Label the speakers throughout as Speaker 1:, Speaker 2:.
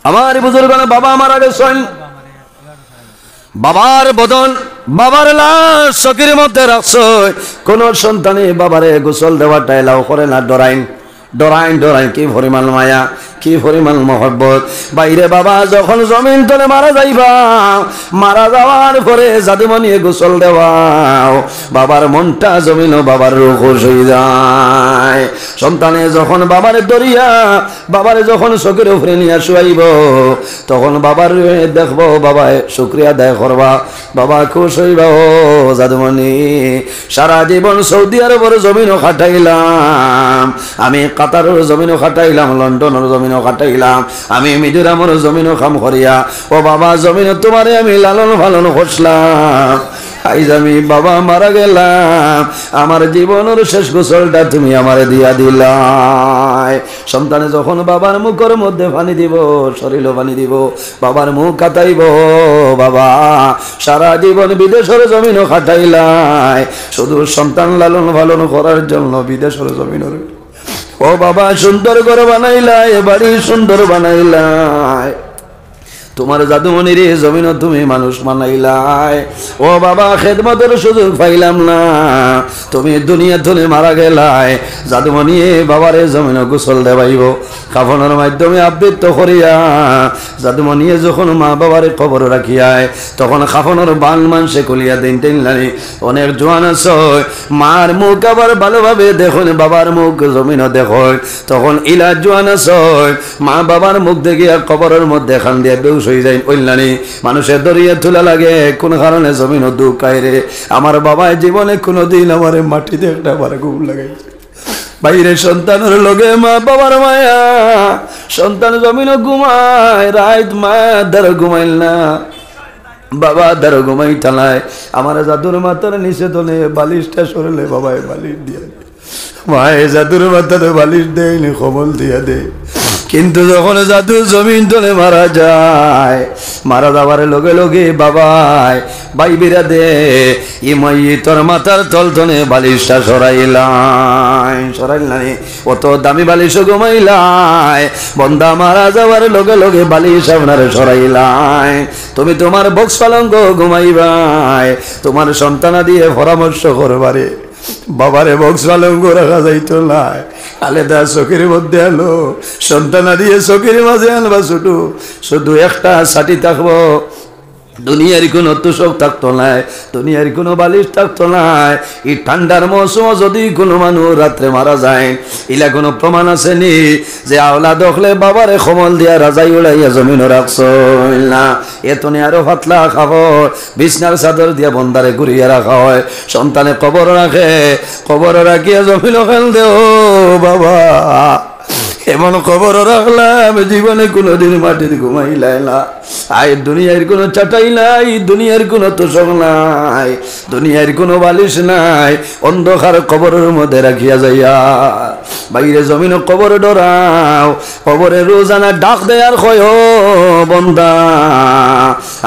Speaker 1: আমার বুজুর্গরা বাবা মারা গেছেন, বাবার বদন বাবার লাশ চকির মধ্যে রাখছ, কোন সন্তানে বাবারে গোসল দেওয়াটা এলাও করে না, ডরাইন ডরাইন ডরাইন, কি পরিমাণ মায়া, কি পরিমাণ মহব্বত। বাইরে বাবা যখন জমিন তলে মারা যাইবা, মারা যাওয়ার পরে জাদুমনিয়ে গোসল দেওয়াও, বাবার মনটা জমিনও বাবার রূহ খুশ হয়ে যায়। সন্তানে যখন বাবারে দরিয়া বাবারে যখন চোখের উপরে নিয়ে শুয়াইব, তখন বাবার দেখবো, বাবা শুক্রিয়া আদায় করবা, বাবা খুশ হইবা, ও জাদুমণি সারা জীবন সৌদি আরবের জমিনও খাটাইলাম, আমি কাতারের জমিনও খাটাইলাম, লন্ডনের জমিনও খাটাইলাম, আমি মিজোরামের জমিনও কাম করিয়া, ও বাবা জমিন তোমারে আমি লালন পালন করছিলাম, আইজ আমি বাবা মারা গেলাম, আমার জীবনের শেষ গোসলটা তুমি আমারে দিয়া দিলাই। সন্তানে যখন বাবার মুখের মধ্যে পানি দিব, শরীরও পানি দিব, বাবার মুখ কাটাইব, বাবা সারা জীবন বিদেশের জমিনও খাটাইলাই, শুধু সন্তান লালন পালন করার জন্য বিদেশের জমিনের, ও বাবা সুন্দর করে বানাইলাই, বাড়ি সুন্দর বানাইলাই, তোমার জাদুমণির জমিন তুমি মানুষ বানাইলাই, ও বাবা খেদমতের সুযোগ পাইলাম না, তুমি দুনিয়া ধরে মারা গেলাই, জাদুমণি বাবারে জমিন গোসল দেবাইব, কাফনের মাধ্যমে আবৃত্ত করিয়া, জাদুমণি যখন মা বাবারে খবর রাখিয়ায়, তখন কাফনের বান মানসে কলিয়া দিন টেনলানি, অনেক জোয়ান আছ, মার মুখ আবার ভালোভাবে দেখুন, বাবার মুখ জমিনও দেখুন, তখন ইলা জোয়ান আছ, মা বাবার মুখ দেখিয়া কবরের মধ্যে খান দিয়ে হয়ে যায়, ওইলানি মানুষের দরিয়া তুলা লাগে, কোন কারণে জমিনও দুঃখায় রে, আমার বাবায় জীবনে কোনোদিন আমার মাটিতে একটা বার ঘুম লাগাইছে, বাইরে সন্তানের লগে মা বাবার মায়া, সন্তান জমিনও ঘুমায়, রাত মা দ্বার ঘুমাইল না, বাবা দ্বার ঘুমাই টালায়, আমার জাদুর মাথার নিচে তোলে বালিশটা সরলে বাবায় বালিশ দিয়া দে, মায়ে জাদুর মাথার বালিশ দেয়নি, কবল দিয়া দে, কিন্তু যখন জাদু জমিন তলে মারা যায়, মারা যাবার লগে লগে বাবাই বাইবিরা দে, ইমাই তোর মাথার তল তলে বালিশটা সরাইলাই, সরাইলাই, অত দামি বালিশ ঘুমাইলাই, বন্দা মারা যাওয়ার লগে লগে বালিশ আপনারে সরাইলাই, তুমি তোমার বক্স পালঙ্ক ঘুমাইবাই, তোমার সন্তানা দিয়ে পরামর্শ করবারে, বাবারে বক্স পালঙ্ক রাখা যাইতো না, আলাদা চোখের মধ্যে আলো, সন্তানা দিয়ে চোখের মাঝে আনবা, ছোটো শুধু একটা ছাটি থাকবো, দুনিয়ার কোনো তুষক থাকতো নাই, দুনিয়ার কোনো বালিশ থাকতো নাই, এই ঠান্ডার মৌসুম যদি কোনো মানুষ রাত্রে মারা যায়, ইলা কোনো প্রমাণ আছে নি যে আওলা দখলে বাবারে কমল দিয়া রাজাই উড়াইয়া জমিনও রাখছ না, এতনে আরো ফাতলা খাবো, বিছনার চাদর দিয়া বন্দারে ঘুরিয়া রাখা হয়, সন্তানে কবর রাখে, কবর রাখিয়া জমিন খেল দেও বাবা, এমন খবর রাখলাম জীবনে কোনোদিন মাটিতে ঘুমাইলাই না, আয় দুনিয়ার কোনো চাটাই নাই, দুনিয়ার কোনো তোষক নাই, দুনিয়ার কোনো বালিশ নাই, অন্ধকার কবরের মধ্যে রাখিয়া যাইয়া, বাইরে জমিন কবর ডরাও, কবরে রোজানা ডাক দেয়ার কয়, বন্দা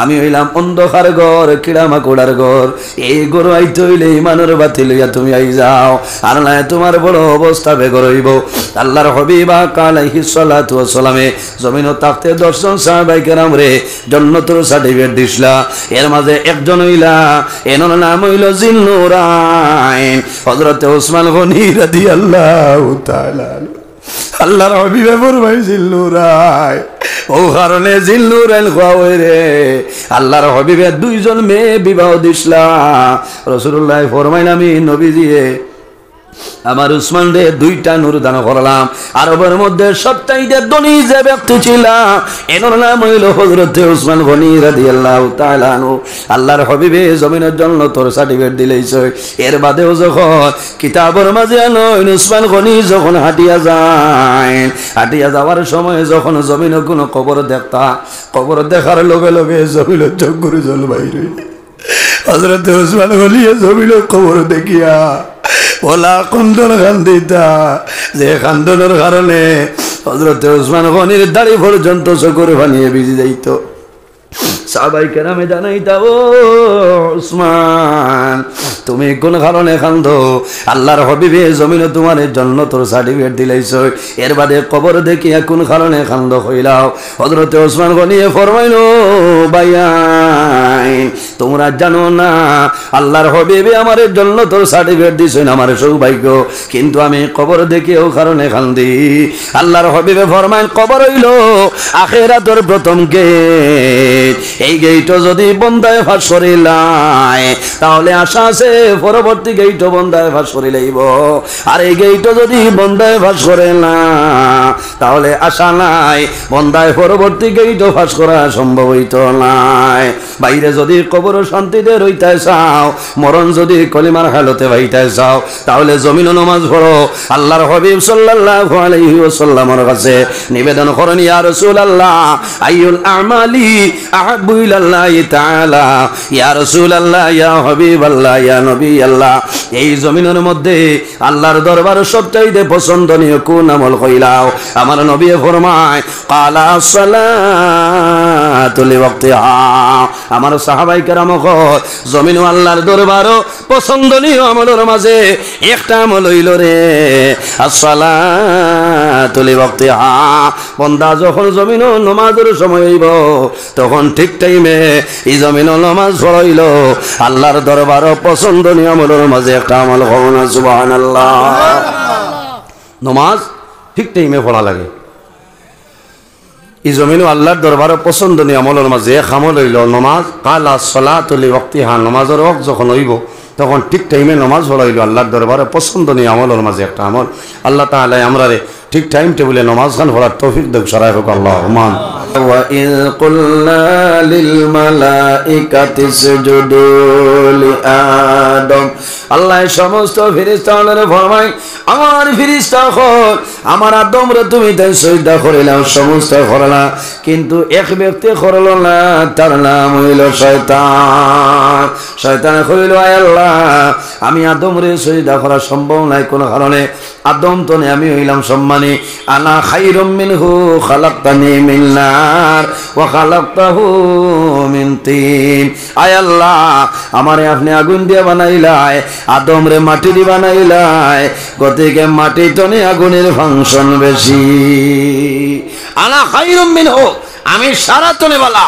Speaker 1: আমি হইলাম অন্ধকার ঘর, কিড়া মাকুড়ার ঘর, এই ঘর আইতে হইলে ইমানের বাতি লইয়া তুমি আই যাও, আর না তোমার বড় অবস্থা বেগর হইব। আল্লাহর হাবিবা আলাইহিস সালাতু ওয়াস সালামে জমিন তাকতে দর্শন সাহাবায়ে কেরাম রে জান্নাতের সার্টিফিকেট দিছলা, এর মাঝে একজন হইলা, এনার নাম হইল জিন্নুরাইন, হযরত ওসমান গনি রাদিয়াল্লাহু তাআলা, আল্লাহর হাবিবে ফরমাই জিন্নুরাইন, ও কারণে জিন্নুরাইন খাওয়াই রে, আল্লাহর হাবিবে দুইজন মেয়ে বিবাহ দিছলা, রাসূলুল্লাহ ফরমাইন আমি নবীজি আমার উসমান রে দুইটা নূর দান করলাম, আরবের মধ্যে সবচাইতে ধনী যে ব্যক্তি ছিল এনার নাম হইল হযরত উসমান গনি রাদিয়াল্লাহু তাআলা আনহু, আল্লাহর হাবিবে জমিনের জন্য তোর সার্টিফিকেট দিলেইছে, এর বাদেও যখন কিতাবের মাঝে আনো উসমান গনি যখন হাঁটিয়া যায়, হাঁটিয়া যাওয়ার সময় যখন জমিনে কোনো কবর দেখতা, কবর দেখার লগে লগে জমিনের চোখ করে জল বাইরে, হযরত উসমান গনি জমিনের কবর দেখিয়া ওলা কন্দন কান্দিতা, যে কান্দনের কারণে হযরত উসমান গনির দাড়ি পর্যন্ত চোখের পানিয়ে ভিজে যাইত, সাহাবায়ে কেরামে জানাইতা ও উসমান তুমি কোন কারণে কান্দো আল্লাহর হাবিবে জমিনে তোমার জন্য তোর সার্টিফিকেট দিলাইছো এর বাদে কবর দেখিয়া কোন কারণে কান্দো কইলাও হযরত ওসমান গনিয়ে ফরমাইলো ভাইয়াই তোমরা জানো না আল্লাহর হাবিবে আমার জন্য তোর সার্টিফিকেট দিছেন আমার সৌভাগ্য কিন্তু আমি কবর দেখিও কারণে কান্দি আল্লাহর হাবিবে ফরমাইন কবর হইল আখিরাতের প্রথম গেট এই গেটও যদি বন্দায় ফাঁস করিলাই তাহলে আশা আছে পরবর্তী গেটও বন্দায় ফাঁস করিলাইব আর এই গেটও যদি বন্দায় ফাঁস করে না তাহলে আশা নাই বন্দায় পরবর্তী গেটও ফাঁস করা সম্ভব হইতো নাই বাইরে যদি কবর শান্তিতে রইতে চাও মরণ যদি কলিমার হালতে ভাইতে চাও তাহলে জমিন নামাজ পড়ো আল্লাহর হাবিব সাল্লাল্লাহু আলাইহি ওয়াসাল্লামের কাছে নিবেদন করেন ইয়া রাসূলুল্লাহ আইয়ুল আমালি আহাব্বু ইলাল্লাহি তাআলা ইয়া রাসূলুল্লাহ ইয়া হাবিবাল্লাহ ইয়া নবী আল্লাহ এই জমিনের মধ্যে আল্লাহর দরবার সবচাইতে পছন্দনীয় কোন আমল কইলাও আমার নবী ফরমায় ক্বালা সালাতু লিওয়াক্তিহা আমার সাহাবায়ে কেরাম কয় জমিন আল্লাহর দরবারও পছন্দনীয় আমলের মাঝে একটা আমল হইল রে আসসালাতু লিওয়াক্তিহা বান্দা যখন জমিন নামাজের সময় হইব তখন ঠিক টাইমে এই জমিন নামাজ পড়াইল আল্লাহর দরবারও পছন্দনীয় আমলের মাঝে একটা আমল হও না সুবহানাল্লাহ নামাজ ঠিক টাইমে পড়া লাগে এই জমিনও আল্লাহর দরবারে পছন্দনীয় আমলের মাঝে এক আমল হইল নমাজ কালা সালাতু লিওয়াক্তিহা নমাজের ওয়াক্ত যখন হইব তখন ঠিক টাইমে নমাজ পড়াইল আল্লাহর দরবারে পছন্দনীয় আমলের মাঝে একটা আমল আল্লাহ তাআলা আমরারে ঠিক টাইম টেবিলে নমাজ খান পড়ার তৌফিক দেখ সরাই হোক আল্লাহুম্মা ওয়া ইয কুলনা লিল মালাইকাতি ইসজুদু লি আদম আল্লাহ সমস্ত ফেরেশতাদের ফরমায় আমার ফেরেশতা হল আমার আদমরে তুমি তাই সিজদা করিলাম সমস্ত করলা কিন্তু এক ব্যক্তি করল না তার নাম হইল শয়তান শয়তান কইল আয় আল্লাহ আমি আদমরে সিজদা করা সম্ভব নাই কোন কারণে আদম তো আমি হইলাম সম্মানী আনা খায়রুম মিনহু খালাকতানি মিন নার ওয়া খালাকতাহু মিন তিন আয় আল্লাহ আমারে আপনি আগুন দিয়ে বানাইলাই আদম রে মাটি দিয়ে বানাইলাই গতিকে মাটি তনে আগুনের ফাংশন বেশি আনা খায়রুম মিনহু আমি সারা তনে বালা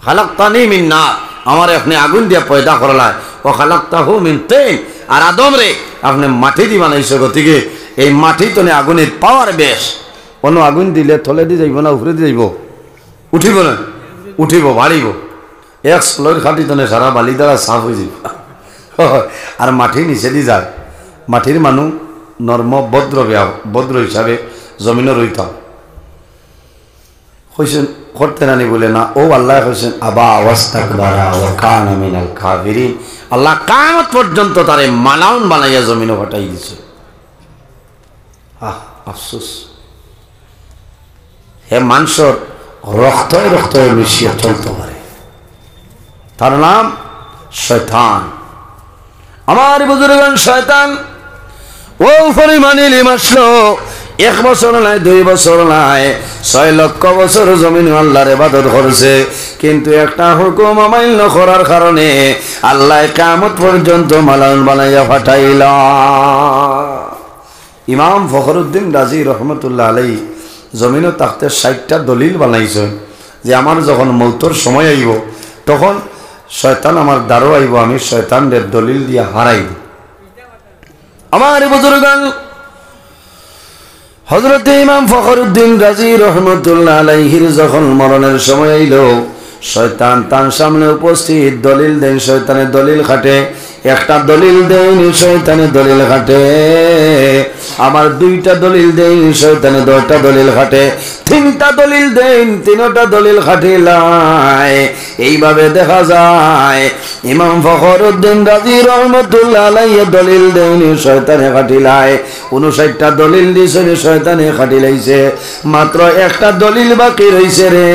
Speaker 1: খালাকতানি মিন নার আমারে আপনি আগুন দিয়ে পয়দা করলাই ওয়া খালাকতাহু মিন তিন আর আদম রে আপনি মাটি দিয়ে বানাইছো গতিকে এই মাটি তনে আগুনের পাওয়ার বেশ অন্য আগুন দিলে থলে দিয়ে যাইব না উপরে দিয়ে যাইব উঠিব না উঠিব বাড়িব এক স্লোর খাটি তনে সারা বালি দ্বারা সাফ হয়ে যাব আর মাটি নিচে দিয়ে যায় মাটির মানুষ নর্ম ভদ্র হিসাবে জমিনে রইতাম হইছেন করতে নানি বলে না ও আল্লাহ হইছেন আবা ওয়াস্তাকবারা ওয়া কানা মিনাল কাফিরিন আল্লাহ কিয়ামত পর্যন্ত তারে মালাউন বানাইয়া জমিনে হটাই দিছে আফসোস হে মানুষের রক্ত মিশিয়ে চলতে পারে তার নাম শয়তান আমার বুজুর্গগণ শয়তান ও পরিমাণে লিমাসলো 1 বছর নাই 2 বছর নাই 6 লক্ষ বছর জমিন আল্লাহর ইবাদত করেছে কিন্তু একটা হুকুম অমান্য করার কারণে আল্লাহ কিয়ামত পর্যন্ত মালাউন বানাইয়া পাঠাইলা ইমাম ফখরুদ্দিন রাজি রহমতুল্লাহ আলাইহি জমিনে তাকতে 60টা দলিল বানাইছেন যে আমার যখন মৌতর সময় আইব তখন শয়তান আমার দ্বারও আইব আমি শয়তানদের দলিল দিয়ে হারাইব আমার বুজুর্গগণ হযরত ইমাম ফখরুদ্দিন রাজি রহমতুল্লাহ আলাইহির যখন মরণের সময় আইল শয়তান তার সামনে উপস্থিত দলিল দেন শয়তানের দলিল খাটে একটা দলিল দেন শয়তানের দলিল খাটে আবার 2টা দলিল দেন শয়তানের 2টা দলিল খাটে 3টা দলিল দেন 3টা দলিল খাটিলাই এইভাবে দেখা যায় ইমাম ফখরুদ্দিন রাজি রহমতুল্লাহ আলাইহি দলিল দেন শয়তানে খাটিলাই 59টা দলিল দিছেন শয়তানে খাটিলাইছে মাত্র একটা দলিল বাকি রইছে রে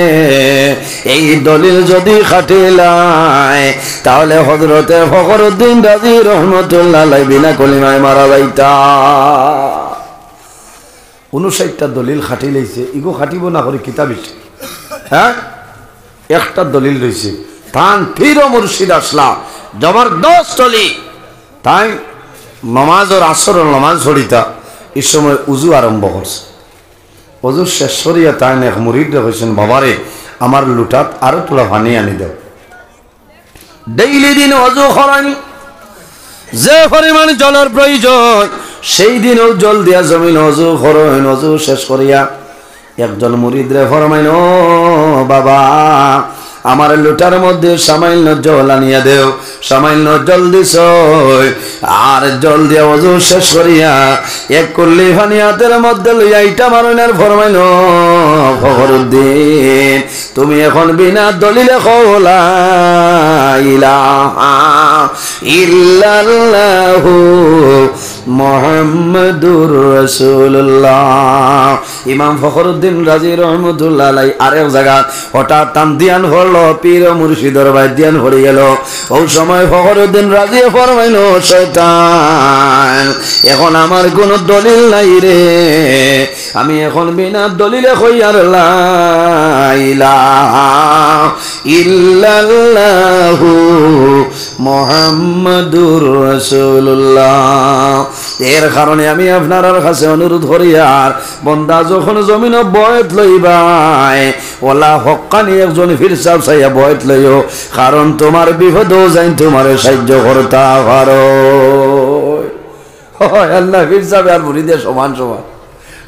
Speaker 1: এই দলিল যদি খাটিলাই তাহলে হযরতে ফখরুদ্দিন রাজি রহমতুল্লাহ আলাইহি বিনা কলিমায় মারা যাইতা 59টা দলিল খাটিলাইছে ইগো খাটিব না করে কিতাবিত হ্যাঁ একটা দলিল রয়েছে তান পীর ও মুর্শিদ আসলা জবরদস্ত চলি তাই নমাজের আসর নমাজ ছড়িতা এই সময় উজু আরম্ভ করছে অজু শেষ করিয়া তাই এক মুরিদ হয়েছেন বাবারে আমার লুটাত আরো তোলা পানি আনি দাও ডেইলি দিন অজু করেন যে পরিমাণ জলের প্রয়োজন সেই দিনও জল দিয়া জমিন অজু করেন অজু শেষ করিয়া একজন মুরিদ রে ফরমাইন ও বাবা আমার লুটার মধ্যে সামান্য জল আনিয়া দেও সামান্য জল দিছ আর জল দিয়া অজু শেষ করিয়া এক কুল্লি পানি হাতের মধ্যে লইয়া ইটা মারনের ফরমাইন ফখরুদ্দিন তুমি এখন বিনা দলিলে কওলা ইলাহা ইল্লাল্লাহু মুহাম্মাদুর রাসূলুল্লাহ ইমাম ফখরুদ্দিন রাজি রহমতুল্লাহ আলাইহি আরেক জায়গা হঠাৎ টান দিয়ান হলো পীর ও মুর্শিদের বাদ্যান হয়ে গেল ওই সময় ফখরুদ্দিন রাজি ফরমাইল শয়তান এখন আমার কোনো দলিল নাই রে আমি এখন বিনা দলিলে কইয়ার লা ইলাহা ইল্লাল্লাহু মুহাম্মাদুর রাসূলুল্লাহ এর কারণে আমি আপনার কাছে অনুরোধ করি আর বন্দা যখন জমিন বয়ত লইবাই ওলা হক্কানি একজন ফির সাহেব চাইয়া বয়ত লইও কারণ তোমার বিপদও যাই তোমার সাহায্য করতে পারো আল্লাহ ফির সাহেব আর মুরিদের সমান সমান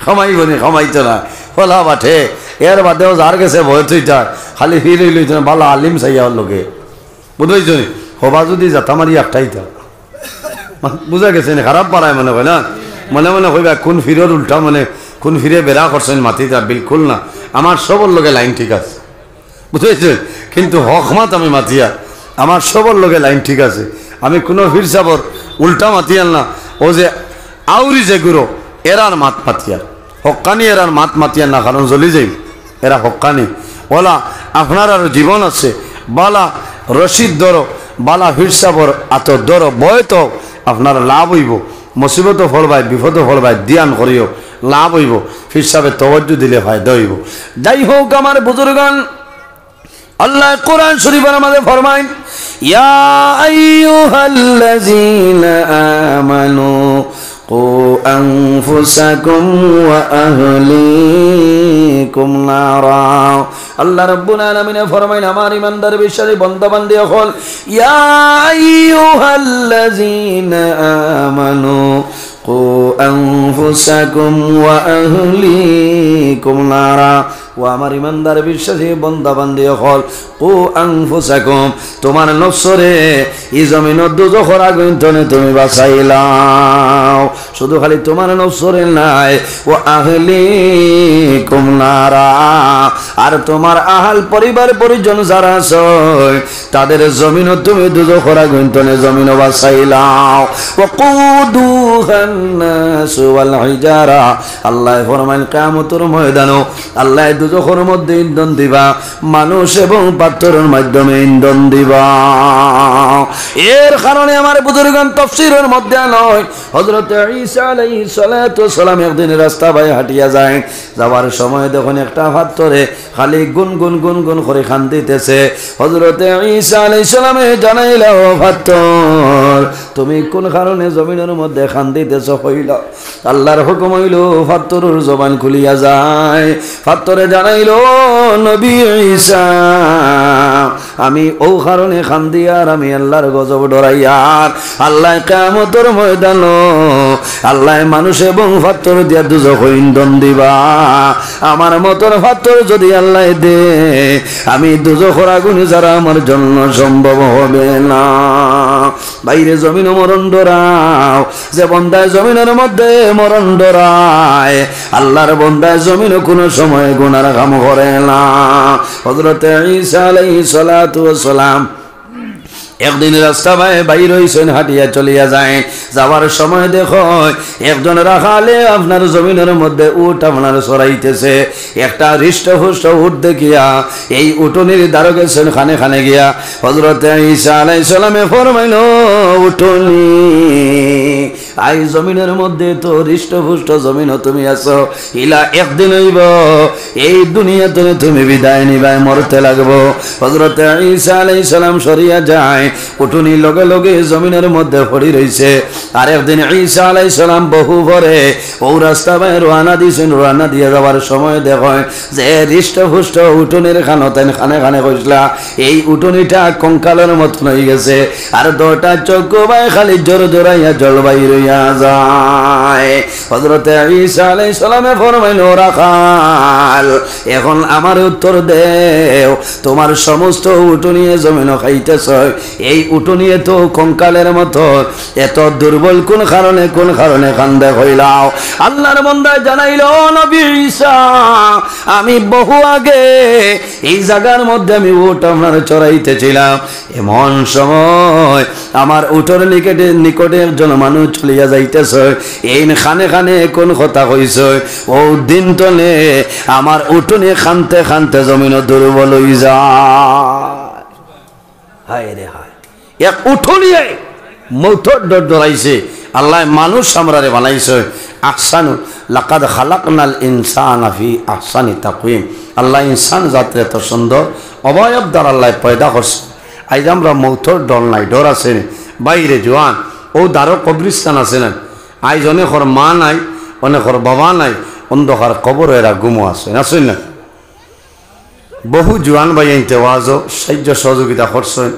Speaker 1: খামাইব নি খামাইতো না ওলা বাঠে এর বাদেও যার গেছে বয়ত হইতা খালি ফির লইত না ভালো আলিম চাইয়া লোকে বুঝাইছ নি হবা যদি যাতামারি একটাই তা বুঝা গেছে না খারাপ পারায় মনে হয় না মনে মনে হইবা কোন ফিরের উল্টা মানে কোন ফিরে বেড়া করছেন মাতিটা বিলকুল না আমার সবর লোকে লাইন ঠিক আছে বুঝেছে কিন্তু হকমাত আমি মাতিয়া আমার সবর লোকে লাইন ঠিক আছে আমি কোনো ফির সাবর উল্টা মাতিয়াল না ও যে আউরি যে গুরো এরার মাত মাতিয়ার হক্কানি এরার মাত মাতিয়ার না কারণ জ্বলি যাই এরা হক্কানি ওলা আপনার আর জীবন আছে বালা রশিদ ধরো বালা ফির সাবর আত ধরো বয় তো আপনার লাভ হইব মুসিবত ফলবাই বিপদ ফলবাই ধ্যান করিও লাভ হইব ফির সাহেবের তওয়াজ্জু দিলে ফায়দা হইব যাই হোক আমার বুজুর্গান আল্লাহ কোরআন শরীফের মধ্যে ফরমায় ইয়া আইয়ুহাল্লাযীনা আমানু কু আনফুসাকুম ওয়া আহলিকুম নারা আল্লাহ রাব্বুল আলামিন ফরমায় আমার ইমানদার বিশ্বাসী বান্দা বান্দি হল ইয়া আইয়ুহাল্লাযীনা আমানু কু আনফুসাকুম ওয়া আহলিকুম নারা ও আমার ইমানদার বিশ্বাসী বান্দা বান্দি হল কু আনফুসাকুম তোমার নফসরে এই জমিনের দুজখের আগুন থেকে তুমি বাঁচাইলাও শুধু খালি তোমার নফসরে নাই ও আহলিকুম নারা আর তোমার আহাল পরিবার পরিজন যারা আছে তাদের জমিনও তুমি দুজখের আগুন থেকে জমিনও বাঁচাইলাও ওয়াকুদুহান নাস ওয়াল হিজারা আল্লাহ ফরমান কিয়ামতের ময়দানে আল্লাহ দুজখের মধ্যে ইন্ধন দিবা মানুষ এবং পাথরের মাধ্যমে ইন্ধন দিবা এর কারণে আমার বুজুর্গান তাফসীরের মধ্যে নয় হযরত ঈসা আলাইহিস সালাতু ওয়াস সালাম একদিন রাস্তা বাই হাঁটিয়া যায় যাওয়ার সময় দেখুন একটা পাথরে খালি গুনগুন গুনগুন করে কান্দিতেছে হযরত ঈসা আলাইহিস সালামে জানাইলো পাথর তুমি কোন কারণে জমিনের মধ্যে কান্দিতেছ হইল আল্লাহর হুকুম হইল পাথরের জবান খুলিয়া যায় পাথরে জানাইলো নবী ঈসা আমি ও কারণে কান্দি আর আমি আল্লাহর গজব ডরাইয়ার আল্লাহ কিয়ামতের ময়দান আল্লাহ মানুষ এবং পাথর দিয়া দুজখ ইন্ধন দিবা আমার মতর পাথর যদি আল্লাহ দে আমি দুজখের আগুনে যারা আমার জন্য সম্ভব হবে না বাইরে জমিন মরণ ডরাও যে বন্দায় জমিনের মধ্যে মরণ ডরায় আল্লাহর বন্দায় জমিন কোনো সময় গুনার কাম করে না হযরত ঈসা আলাইহিস সালাতু ওয়াস সালাম একদিন রাস্তা বাইর হইছেন হাঁটিয়া চলিয়া যায় যাওয়ার সময় দেখো একজন রাখালে আপনার জমিনের মধ্যে উট আপনার চড়াইতেছে একটা হৃষ্টপুষ্ট উট দেখিয়া এই উটনির দ্বারা গেছেন খানে খানে গিয়া হযরত ঈসা আলাইহিস সালামে ফরমাইল উটনি আই জমিনের মধ্যে তো হৃষ্টপুষ্ট জমিনও তুমি আছো ইলা একদিন হইব এই দুনিয়াতে তুমি বিদায় নিবাই মরতে লাগবো হযরত ঈসা আলাইহিস সালাম সরিয়া যায় উঠুনি লগে লগে জমিনের মধ্যে পড়ি রইছে আর একদিন ঈসা আলাইহিস সালাম বহু পরে ও রাস্তা বাই রওনা দিছেন রওনা দিয়ে যাওয়ার সময় দেখেন যে হৃষ্টপুষ্ট উঠুনির খানতেন খানে খানে কইসলা এই উঠুনিটা কঙ্কালের মতন হয়ে গেছে আর দুটা চোখ বাই খালি জোর জোরাইয়া জলবাই রইয়া যায় হযরত ঈসা আলাইহিস সালামে ফরমাইল রাখাল এখন আমার উত্তর দেও তোমার সমস্ত উঠুনিয়ে জমিন খাইতেছ এই উঠুনিয়ে তো কঙ্কালের মতো এত দুর্বল কোন কারণে কান্দে হইলাও আল্লাহর বান্দা জানাইল নবী ঈসা আমি বহু আগে এই জায়গার মধ্যে আমি উট আমার চড়াইতেছিলাম এমন সময় আমার উটের নিকটে একজন মানুষ চলিয়া যাইতেছে এই খানে খানে কোন কথা কইছে ও দিন তলে আমার উঠুনি খানতে খানতে জমিন দুর্বল হয়ে যায় হায় রে হায় এক উঠুনিয়ে মৌতর ডরাইছে আল্লাহ মানুষ আমরারে বানাইছে আহসানু লাকাদ খালাকনাল ইনসানা ফি আহসানি তাকওয়িম আল্লাহ ইনসান জাতের এত সুন্দর অবয়ব দ্বারা আল্লাহ পয়দা করছে আজ আমরা মৌতর ডর নাই ডর আছে বাইরে জোয়ান ও দ্বারো কবরিস্তান আছে না আজ অনেকর মা নাই অনেকর বাবা নাই অন্ধকার কবর এরা গুমো আছে আসেন না বহু জোয়ান ভাই আইতে ওয়াজও সাহায্য সহযোগিতা করছেন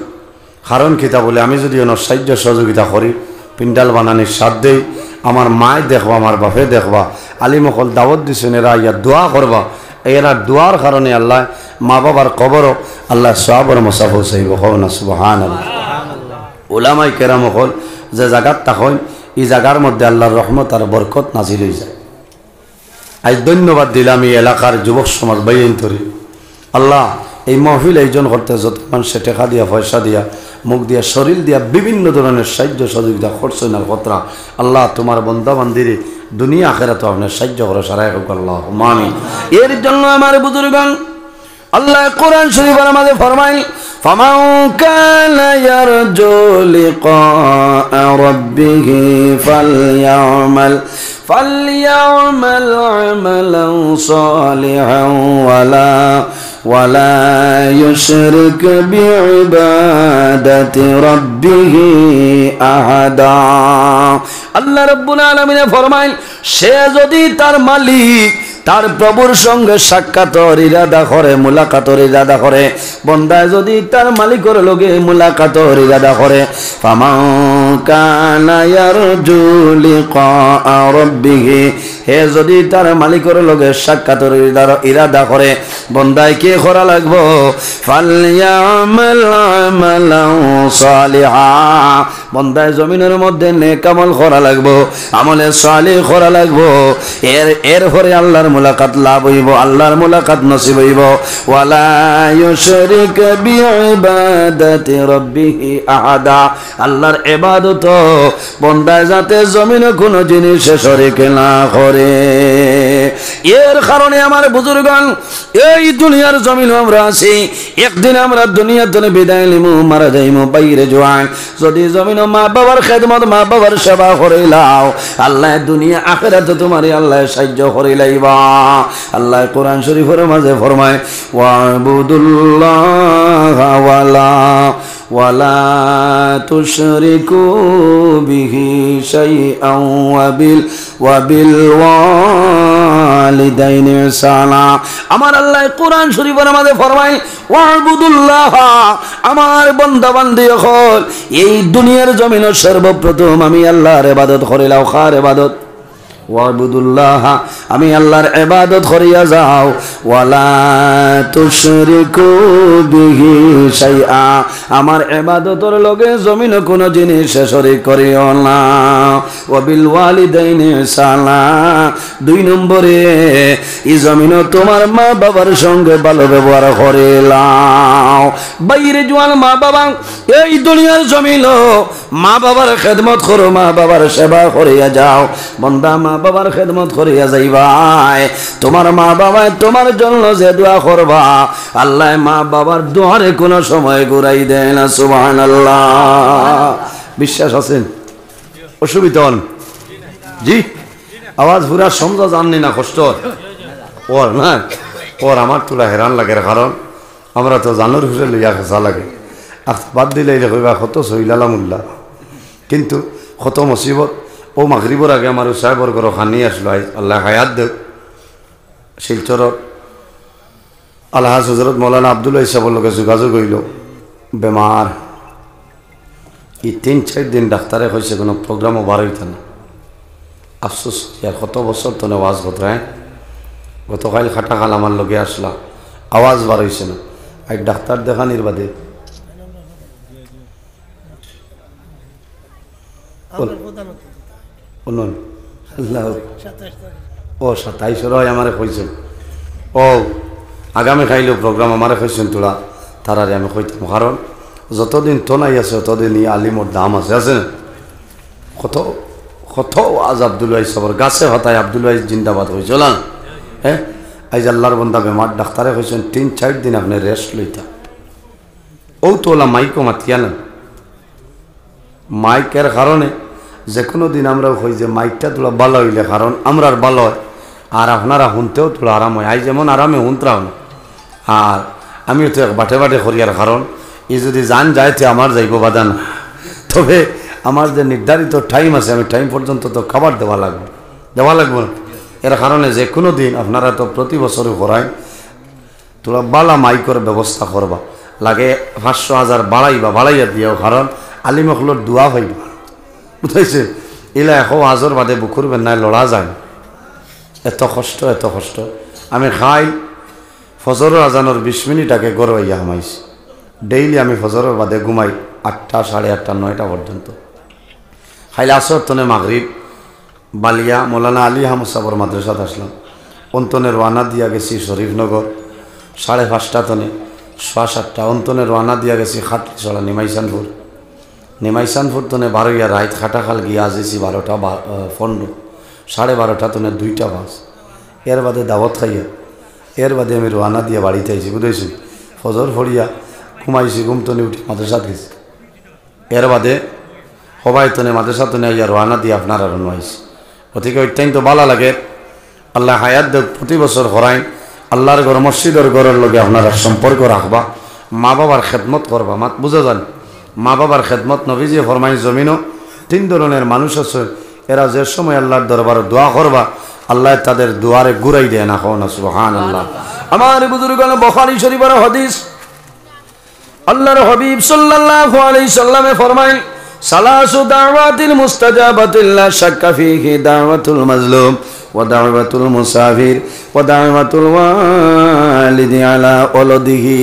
Speaker 1: কারণ কিতা বলে আমি যদি অন্য সাহায্য সহযোগিতা করি পিন্ডাল বানানির সাথ দেই আমার মায় দেখবা আমার বাপে দেখবা আলিমকল দাওয়াত দিছেন এরা ইয়া দোয়া করবা এরা দোয়ার কারণে আল্লাহ মা বাবার কবরও আল্লাহ সওয়াবের মুসাফা চাইব হন সুবহানাল্লাহ উলামায়ে কেরাম হল যে জায়গাত থাকেন এই জায়গার মধ্যে আল্লাহর রহমত আর বরকত নাজিল হয়ে যায় আজ ধন্যবাদ দিলাম এই এলাকার যুবক সমাজ বাইন তরি আল্লাহ এই মহফিল আয়োজন করতে যত মানুষ টাকা দিয়া পয়সা দিয়া মুখ দিয়া শরীর দিয়া বিভিন্ন ধরনের সাহায্য সহযোগিতা করছেন আর কতরা আল্লাহ তোমার বন্দা বান্দিরে দুনিয়া আখিরাতে আপনার সাহায্য করে সারাই হোক আল্লাহ আমিন এর জন্য আমার বুজুর্গান আল্লাহ কোরআন শরীফের মধ্যে ফরমাইল ফামান কানা ইয়ারজু লিকা রাব্বিহি ফালইয়ামাল আমালান সালিহান ওয়ালা ইউশরিক বিইবাদাতি রাব্বিহি আহাদা আল্লাহ রাব্বুল আলামিন ফরমাইল সে যদি তার মালিক তার প্রভুর সঙ্গে সাক্ষাতের ইরাদা করে মুলাকাতের ইরাদা করে বান্দা যদি তার মালিকের লগে মুলাকাতের ইরাদা করে ফামান কানা ইয়ারজু লিকা রাব্বিহি হে যদি তার মালিকের লগে সাক্ষাতের ইরাদা করে বান্দায় কি করা লাগবো ফালইয়ামাল আমালান সালিহা বান্দায় জমিনের মধ্যে নেক আমল করা লাগবো আমলে সালিহ করা লাগবো এর পরে আল্লাহর মুলাকাত লাভ হইব আল্লাহর মুলাকাত নসিব হইব ওয়ালা ইউশরিক বিইবাদাতি রাব্বিহি আহাদা আল্লাহর ইবাদত বান্দায় যাতে জমিনে কোনো জিনিস শরীক না করে এর কারণে আমার বুজুর্গগণ এই দুনিয়ার জমিন আমরা আছি একদিন আমরা দুনিয়ার জন্য বিদায় নিমু মারা যাইমু বাইরে জোয়ান যদি জমিন মা বাবার খেদমত মা বাবার সেবা করিলাও আল্লাহ দুনিয়া আখিরাতে তোমারে আল্লাহ সাহায্য করিলাইবা আল্লাহ কোরআন শরীফের মাঝে ফরমায় ওয়াবুদুল্লাহ ওয়ালা তুশরিকু বিহি শাইআন ওয়াবিল ওয়ালিদাইনি ইহসানা আমার আল্লাহ কোরআন শরীফের মধ্যে ফরমায় ওয়াবুদুল্লাহ আমার বান্দা বান্দি হল এই দুনিয়ার জমিনে সর্বপ্রথম আমি আল্লাহর ইবাদত করিলাম কার ইবাদত ওয়াবুদুল্লাহ আমি আল্লাহর ইবাদত করিয়া যাও ওয়ালা তুশরিকু বিহি শাইআ আমার ইবাদতের লগে জমিনে কোনো জিনিস শরীক করিও না ওয়াবিল ওয়ালিদাইনি ইহসানা দুই নম্বরে এই জমিনে তোমার মা বাবার সঙ্গে ভালো ব্যবহার করিলাও বাইরে জওয়ান মা বাবা এই দুনিয়ার জমিন মা বাবার খেদমত করো মা বাবার সেবা করিয়া যাও বান্দা মা বাবার খেদমত করিয়া যাইবাই তোমার মা বাবা তোমার জন্য যে দোয়া করবা আল্লাহ মা বাবার দোয়ারে কোনো সময় ঘুরাই দেয় না সুবহানাল্লাহ বিশ্বাস আছেন অসুবিধা হন জি আওয়াজ পুরা সমঝা জাননি না কষ্ট ওর না ওর আমার তোলা হেরান লাগে কারণ আমরা তো জানুর হুসে লইয়া খেসা লাগে আর বাদ দিলে কইবা কত সহিলালামুল্লাহ কিন্তু কত মুসিবত ও মাগরিবর আগে আমার সাহেবর ঘর খানি আসলো আল্লাহ হায়াত দেব শিলচর আল্লাহ হজরত মৌলানা আবদুল্লাহ সাহেবের লোকে যোগাযোগ হইল বেমার এই ৩-৪ দিন ডাক্তারে কইছে কোনো প্রোগ্রামও বার হইত না আফসোস আর কত বছর তো আওয়াজ কোথায় গতকাল খাটাকাল আমার লগে আসলা আওয়াজ বার হইছে না আর ডাক্তার দেখানির বাদে ও ২৭ আমারে কইছেন ও আগামী খাইলেও প্রোগ্রাম আমারে কইছেন তোরা তারারে আমি কইতাম কারণ যতদিন তো নাই আছে ততদিন ই আলিমর দাম আছে আছে না কত কত আজ আব্দুল ওয়াইজ সবর গাছে হতায় আব্দুল ওয়াইজ জিন্দাবাদ হয়েছে না হ্যাঁ আজ আল্লাহর বন্দা বেমার ডাক্তারে কইছেন ৩-৪ দিন আপনি রেস্ট লইতা ও তোলা মাইকও মাতিয়া না মাইকের কারণে যে কোনো দিন আমরাও কই যে মাইকটা তোলা ভালো হইলে কারণ আমরার ভালো হয় আর আপনারা শুনতেও তোলা আরাম হয় আই যেমন আরামে শুনতাম না আর আমিও তো বাটে বাটে করিয়ার কারণ ই যদি জান যায় তো আমার যাইব বাধা না তবে আমার যে নির্ধারিত টাইম আছে আমি টাইম পর্যন্ত তো খাবার দেওয়া লাগবে না এর কারণে যে কোনো দিন আপনারা তো প্রতি বছরই করায় তোরা বালা মাইকের ব্যবস্থা করবা লাগে ৫০০-১০০০ বাড়াইয়া দিও কারণ আলিমখলোর দোয়া হইবা বুঝাইছে এলা এখন আজর বাদে বুকুর বেন্নায় লড়া যায় এত কষ্ট আমি খাই ফজরের আজানোর ২০ মিনিট আগে গড়াইয়া হামাইছি ডেইলি আমি ফজরের বাদে ঘুমাই ৮টা ৮:৩০ ৯টা পর্যন্ত খাইলে আসর তনে মাগরিব বালিয়া মৌলানা আলী হামসাবর মাদ্রাসাত আসলাম অন্তনে রওনা দিয়া গেছি শরীফনগর ৫:৩০ তনে ৭:৩০ অন্তনে রওনা দিয়া গেছি খাটলিছড়া নিমাইসানপুর তনে ১২ রাত খাটাখাল গিয়ে আসেছি ১২টা ১৫ ১২:৩০ তনে ২টা বাস এর বাদে দাওয়াত খাইয়া এর বাদে আমি রওনা দিয়ে বাড়িতে আইছি বুঝেছি ফজর ফড়িয়া ঘুমাইছি ঘুমতনে উঠি মাদ্রাসাত গেছি এর বাদে সবাই তনে মাদ্রাসা তনে আইয়া রওনা দিয়ে আপনারা রওনাইছি গতিকে অত্যন্ত ভালো লাগে আল্লাহ হায়াত দেব প্রতি বছর করাইন আল্লাহর ঘর মসজিদের ঘরের লগে আপনারা সম্পর্ক রাখবা মা বাবার খেদমত করবা মাত বুঝে যান মা বাবার খেদমত নবীজি ফরমাই জমিনও ৩ ধরনের মানুষ আছে এরা যে সময় আল্লাহর দরবারে দোয়া করবা আল্লাহ তাদের দুয়ারে ঘুরাই দেয় না কোন সুবহানাল্লাহ আমার বুজুর্গগণ বুখারী শরীফের হাদিস আল্লাহর হাবিব সাল্লাল্লাহু আলাইহি সাল্লামে ফরমায় সালাসু দাওয়াতিল মুস্তাজাবাতিল লা শাক্কা ফীহি দাওয়াতুল মাজলুম ওয়া দাওয়াতুল মুসাফির ওয়া দাওয়াতুল ওয়ালিদি আলা ওয়ালাদিহি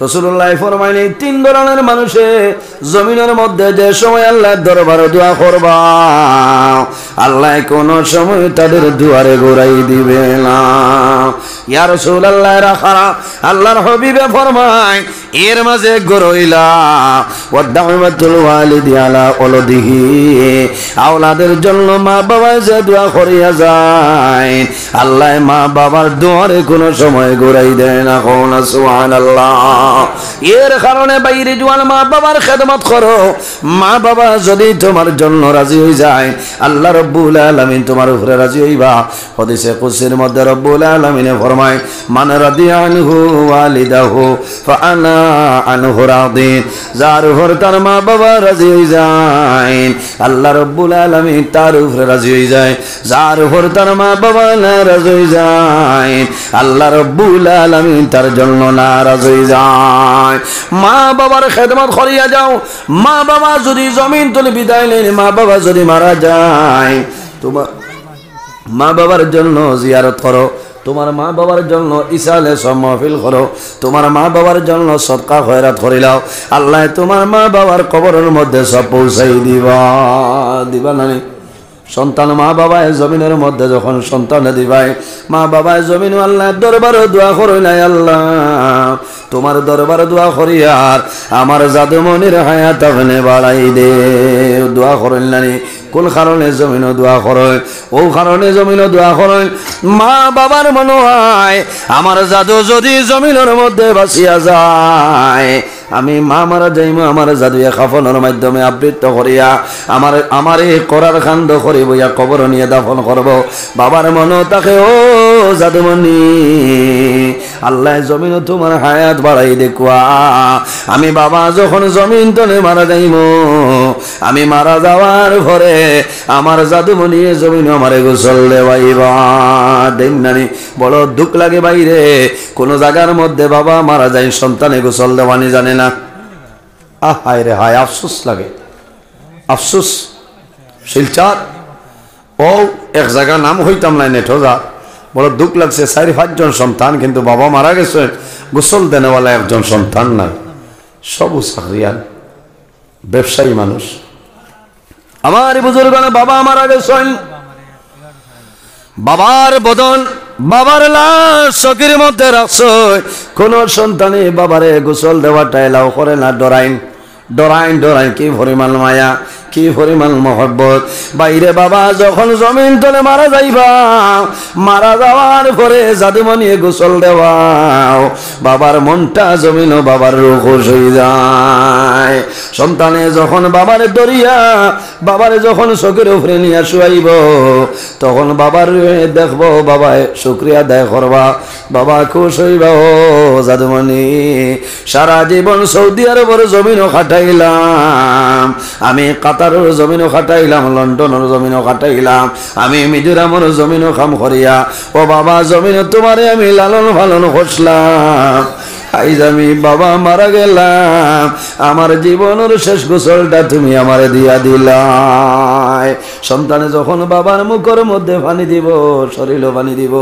Speaker 1: রাসূলুল্লাহ ফরমাইলেন ৩ ধরনের মানুষে জমিনের মধ্যে যে সময় আল্লাহর দরবারে দোয়া করবা আল্লাহ কোন সময় তাদের দুয়ারে ঘুরাই দিবে না ইয়া রাসূলুল্লাহ রাখারা আল্লাহর হাবিবে ফরমায় এর মাঝে গরইলা ওয়া দাওয়াতুল ওয়ালিদি আলা ওয়ালাদিহি আওলাদের জন্য মা বাবা যে দোয়া করিয়া যায় আল্লাহ মা বাবার দুয়ারে কোন সময় ঘুরাই দেয় না কোন সুবহানাল্লাহ এর কারণে বাইরে জওয়ান মা বাবার খেদমত করো মা বাবা যদি তোমার জন্য রাজি হয়ে যায় আল্লাহ রাব্বুল আলামিন তোমার উপরে রাজি হইবা হাদিসে কুদসির মধ্যে রাব্বুল আলামিনে ফরমায় মান রাদিয়া আনহু ওয়ালিদাহু ফাআনা আনহু রাদি যার উপর তার মা বাবা রাজি হয়ে যায় আল্লাহ রাব্বুল আলামিন তার উপরে রাজি হয়ে যায় যার উপর তার মা বাবা নারাজ হয়ে যায় আল্লাহ রাব্বুল আলামিন তার জন্য নারাজ হয়ে যায় মা বাবার খেদমত করিয়া যাও মা বাবা যদি জমিন তুলে বিদায় নেন মা বাবা যদি মারা যায় তোমার মা বাবার জন্য জিয়ারত করো তোমার মা বাবার জন্য ইসালে মাহফিল করো তোমার মা বাবার জন্য সদকা খয়রাত করিলাও আল্লাহ তোমার মা বাবার কবরের মধ্যে সব পৌঁছাই দিবা না সন্তান মা বাবায় জমিনের মধ্যে যখন সন্তান দিবাই মা বাবায় জমিন আল্লাহ দরবারে দোয়া করই নাই আল্লাহ তোমার দরবারে দোয়া করি আর আমার জাদুমনির হায়াত আপনি বাড়াই দে দোয়া করেন নানি কোন কারণে জমিন দোয়া করয় ও কারণে জমিন দোয়া করয় মা বাবার মনে হয় আমার জাদু যদি জমিনের মধ্যে বাঁচিয়া যায় আমি মা মারা যাইমু আমার জাদুয়ে কাফনের মাধ্যমে আবৃত করিয়া আমার এই করার কাণ্ড করি বইয়া কবর নিয়ে দাফন করব। বাবার মন তাকে ও জাদুমণি আল্লাহ জমিন তোমার হায়াত বাড়াই দেখুয়া আমি বাবা যখন জমিন তলে মারা যাইব আমি মারা যাওয়ার পরে আমার জাদুমণি জমিন আমারে গোসল দেওয়াইবা দেন নানি। বড় দুঃখ লাগে বাইরে কোন জায়গার মধ্যে বাবা মারা যায় সন্তানে গোসল দেওয়ানি জানে না। হায় রে হায়, আফসোস লাগে, আফসোস। শিলচার ও এক জায়গা নাম হইতাম নাই নেঠোজা, বড় দুঃখ লাগছে। 4-5 সন্তান কিন্তু বাবা মারা গেছে, গোসল দেনেওয়ালা একজন সন্তান নাই, সব চাকরিয়ান ব্যবসায়ী মানুষ। আমার বুজুর্গ বাবা মারা গেছেন, বাবার বদন বাবার লাশ চকির মধ্যে রাখছ, কোন সন্তানে বাবারে গোসল দেওয়াটা এলাও করে না। ডরাইন ডরাইন ডরাইন, কি পরিমাণ মায়া, কি পরিমাণ মহব্বত। বাইরে বাবা যখন জমিন তলে মারা যাইবা, মারা যাওয়ার পরে জাদুমণি গোসল দেওয়াও, বাবার মনটা জমিন বাবার রূপ হয়ে যায়। সন্তানে যখন বাবারে দরিয়া বাবারে যখন চোখের উপরে নিয়ে শুয়াইব, তখন বাবার দেখবো, বাবা শুক্রিয়া আদায় করবা, বাবা খুশ হইবা। ও জাদুমণি সারা জীবন সৌদি আরবের জমিনও খাটাইলাম, আমি কাতারের জমিনও খাটাইলাম, লন্ডনের জমিনও খাটাইলাম, আমি মিজোরামের জমিনও কাম করিয়া, ও বাবা জমিন তোমারে আমি লালন পালন করলাম। আইজ আমি বাবা মারা গেলাম, আমার জীবনের শেষ গোসলটা তুমি আমারে দিয়া দিলাই। সন্তানে যখন বাবার মুখের মধ্যে পানি দিব, শরীরও পানি দিব,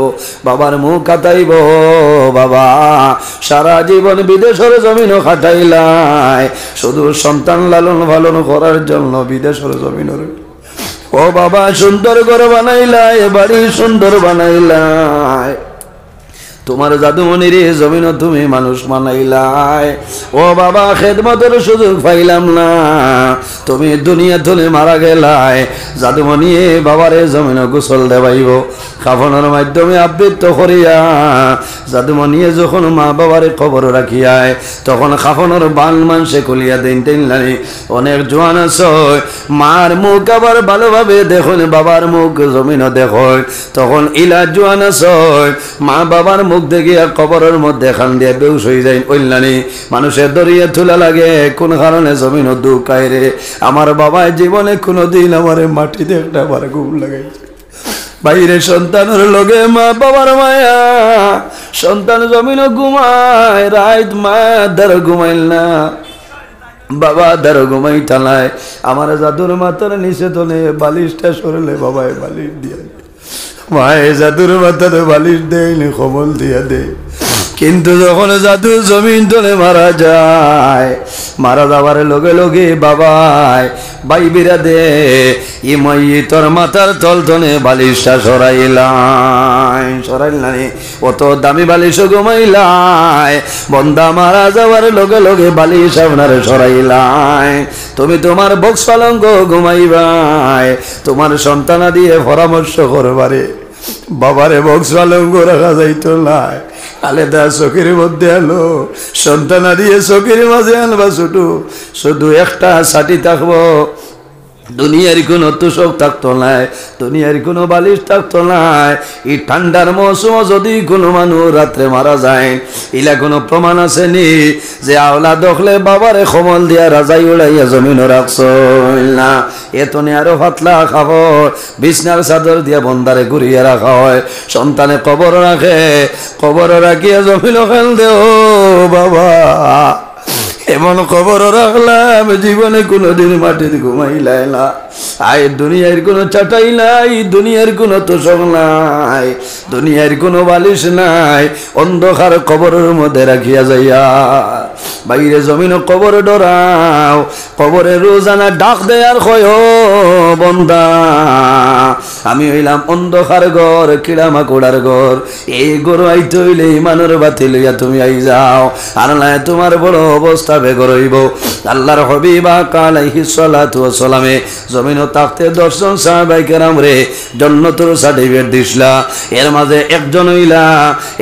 Speaker 1: বাবার মুখ কাটাইব, বাবা সারা জীবন বিদেশের জমিনও খাটাইলাই, শুধু সন্তান লালন পালন করার জন্য বিদেশের জমিনের। ও বাবা সুন্দর করে বানাইলাই, বাড়ি সুন্দর বানাইলাই, তোমার জাদুমণির জমিন তুমি মানুষ বানাইলাই। ও বাবা খেদমতের সুযোগ পাইলাম না, তুমি দুনিয়া তুলে মারা গেলাই, জাদুমণি বাবারে জমিন গোসল দেবাইব, কাফনের মাধ্যমে আবৃত করিয়া। জাদুমণি যখন মা বাবারে খবর রাখিয়ায়, তখন কাফনের বান মানসে খুলিয়া দিন টেনলানি। অনেক জোয়ান আছে মার মুখ আবার ভালোভাবে দেখুন, বাবার মুখ জমিন দেখুন, তখন ইলা জোয়ান আছে মা বাবার মুখ দেখিয়া কবরের মধ্যে খান দিয়া বেউস হয়ে যায়। ওইলানি মানুষের দরিয়া তুলা লাগে, কোন কারণে জমিন দুঃখায় রে। আমার বাবায় জীবনে কোনোদিন আমার মাটিতে একটা বার ঘুম লাগাইছে। বাইরে সন্তানের লগে মা বাবার মায়া, সন্তান জমিন ঘুমায়, রাত মা দ্বার ঘুমাইল না, বাবা দ্বার ঘুমাই টালায়। আমার জাদুর মাথার নিচে তোলে বালিশটা সরলে বাবায় বালিশ দিয়া, মায়ে জাদুর মাথার বালিশ দেয়নি, কবল দিয়া দে। কিন্তু যখন জাদু জমিন তলে মারা যায়, মারা যাওয়ার লগে লগে বাবাই বাইবিরা দে ই মাই তোর মাথার তল তনে বালিশটা সরাইলাই, অত দামি বালিশ ঘুমাইলাই, বন্দা মারা যাওয়ার লগে লগে বালিশ আপনার সরাইলাই। তুমি তোমার বক্স পালঙ্ক ঘুমাইবাই, তোমার সন্তানা দিয়ে পরামর্শ করবারে, বাবারে বক্স পালঙ্ক রাখা যাইতো নাই, আলেদা চোখের মধ্যে আলো সন্তানা দিয়ে চোখের মাঝে আনবা, ছোটো শুধু একটা ছাটি থাকবো, দুনিয়ার কোনো তুষক থাকতো নাই, দুনিয়ার কোনো বালিশ থাকতো নাই। এই ঠান্ডার মৌসুম যদি কোনো মানুষ রাত্রে মারা যায়, ইলা কোনো প্রমাণ আছে নি যে আওলা দেখলে বাবারে কমল দিয়া রাজাই উড়াইয়া জমিন রাখছ না? এতনে আরো পাতলা খাবো, বিছনার চাদর দিয়া বন্দারে ঘুরিয়ে রাখা হয়, সন্তানে কবর রাখে, কবর রাখিয়া জমিন খেল দে। ও বাবা এমন খবর রাখলাম, জীবনে কোনোদিন মাটির ঘুমাইলাই না, আয় দুনিয়ার কোনো চাটাই নাই, দুনিয়ার কোনো তোষক নাই, দুনিয়ার কোনো বালিশ নাই, অন্ধকার কবরের মধ্যে রাখিয়া যাইয়া বাইরে জমিন কবর ডরাও, কবরে রোজানা ডাক দেয় আর কয় বন্দা আমি হইলাম অন্ধকার ঘর কিড়ামাকুড়ার ঘর এই ঘর আইতে হইলে ইমানের বাতি লইয়া তুমি আই যাও আর না তোমার বড় অবস্থা বেগর হইব আল্লাহর হাবিব আলাইহিস সালাতু ওয়াস সালামে জমিন তাকতে দর্শন সাহাবায়ে কেরাম রে জান্নাতের সার্টিফিকেট দিছলা এর মাঝে একজন হইলা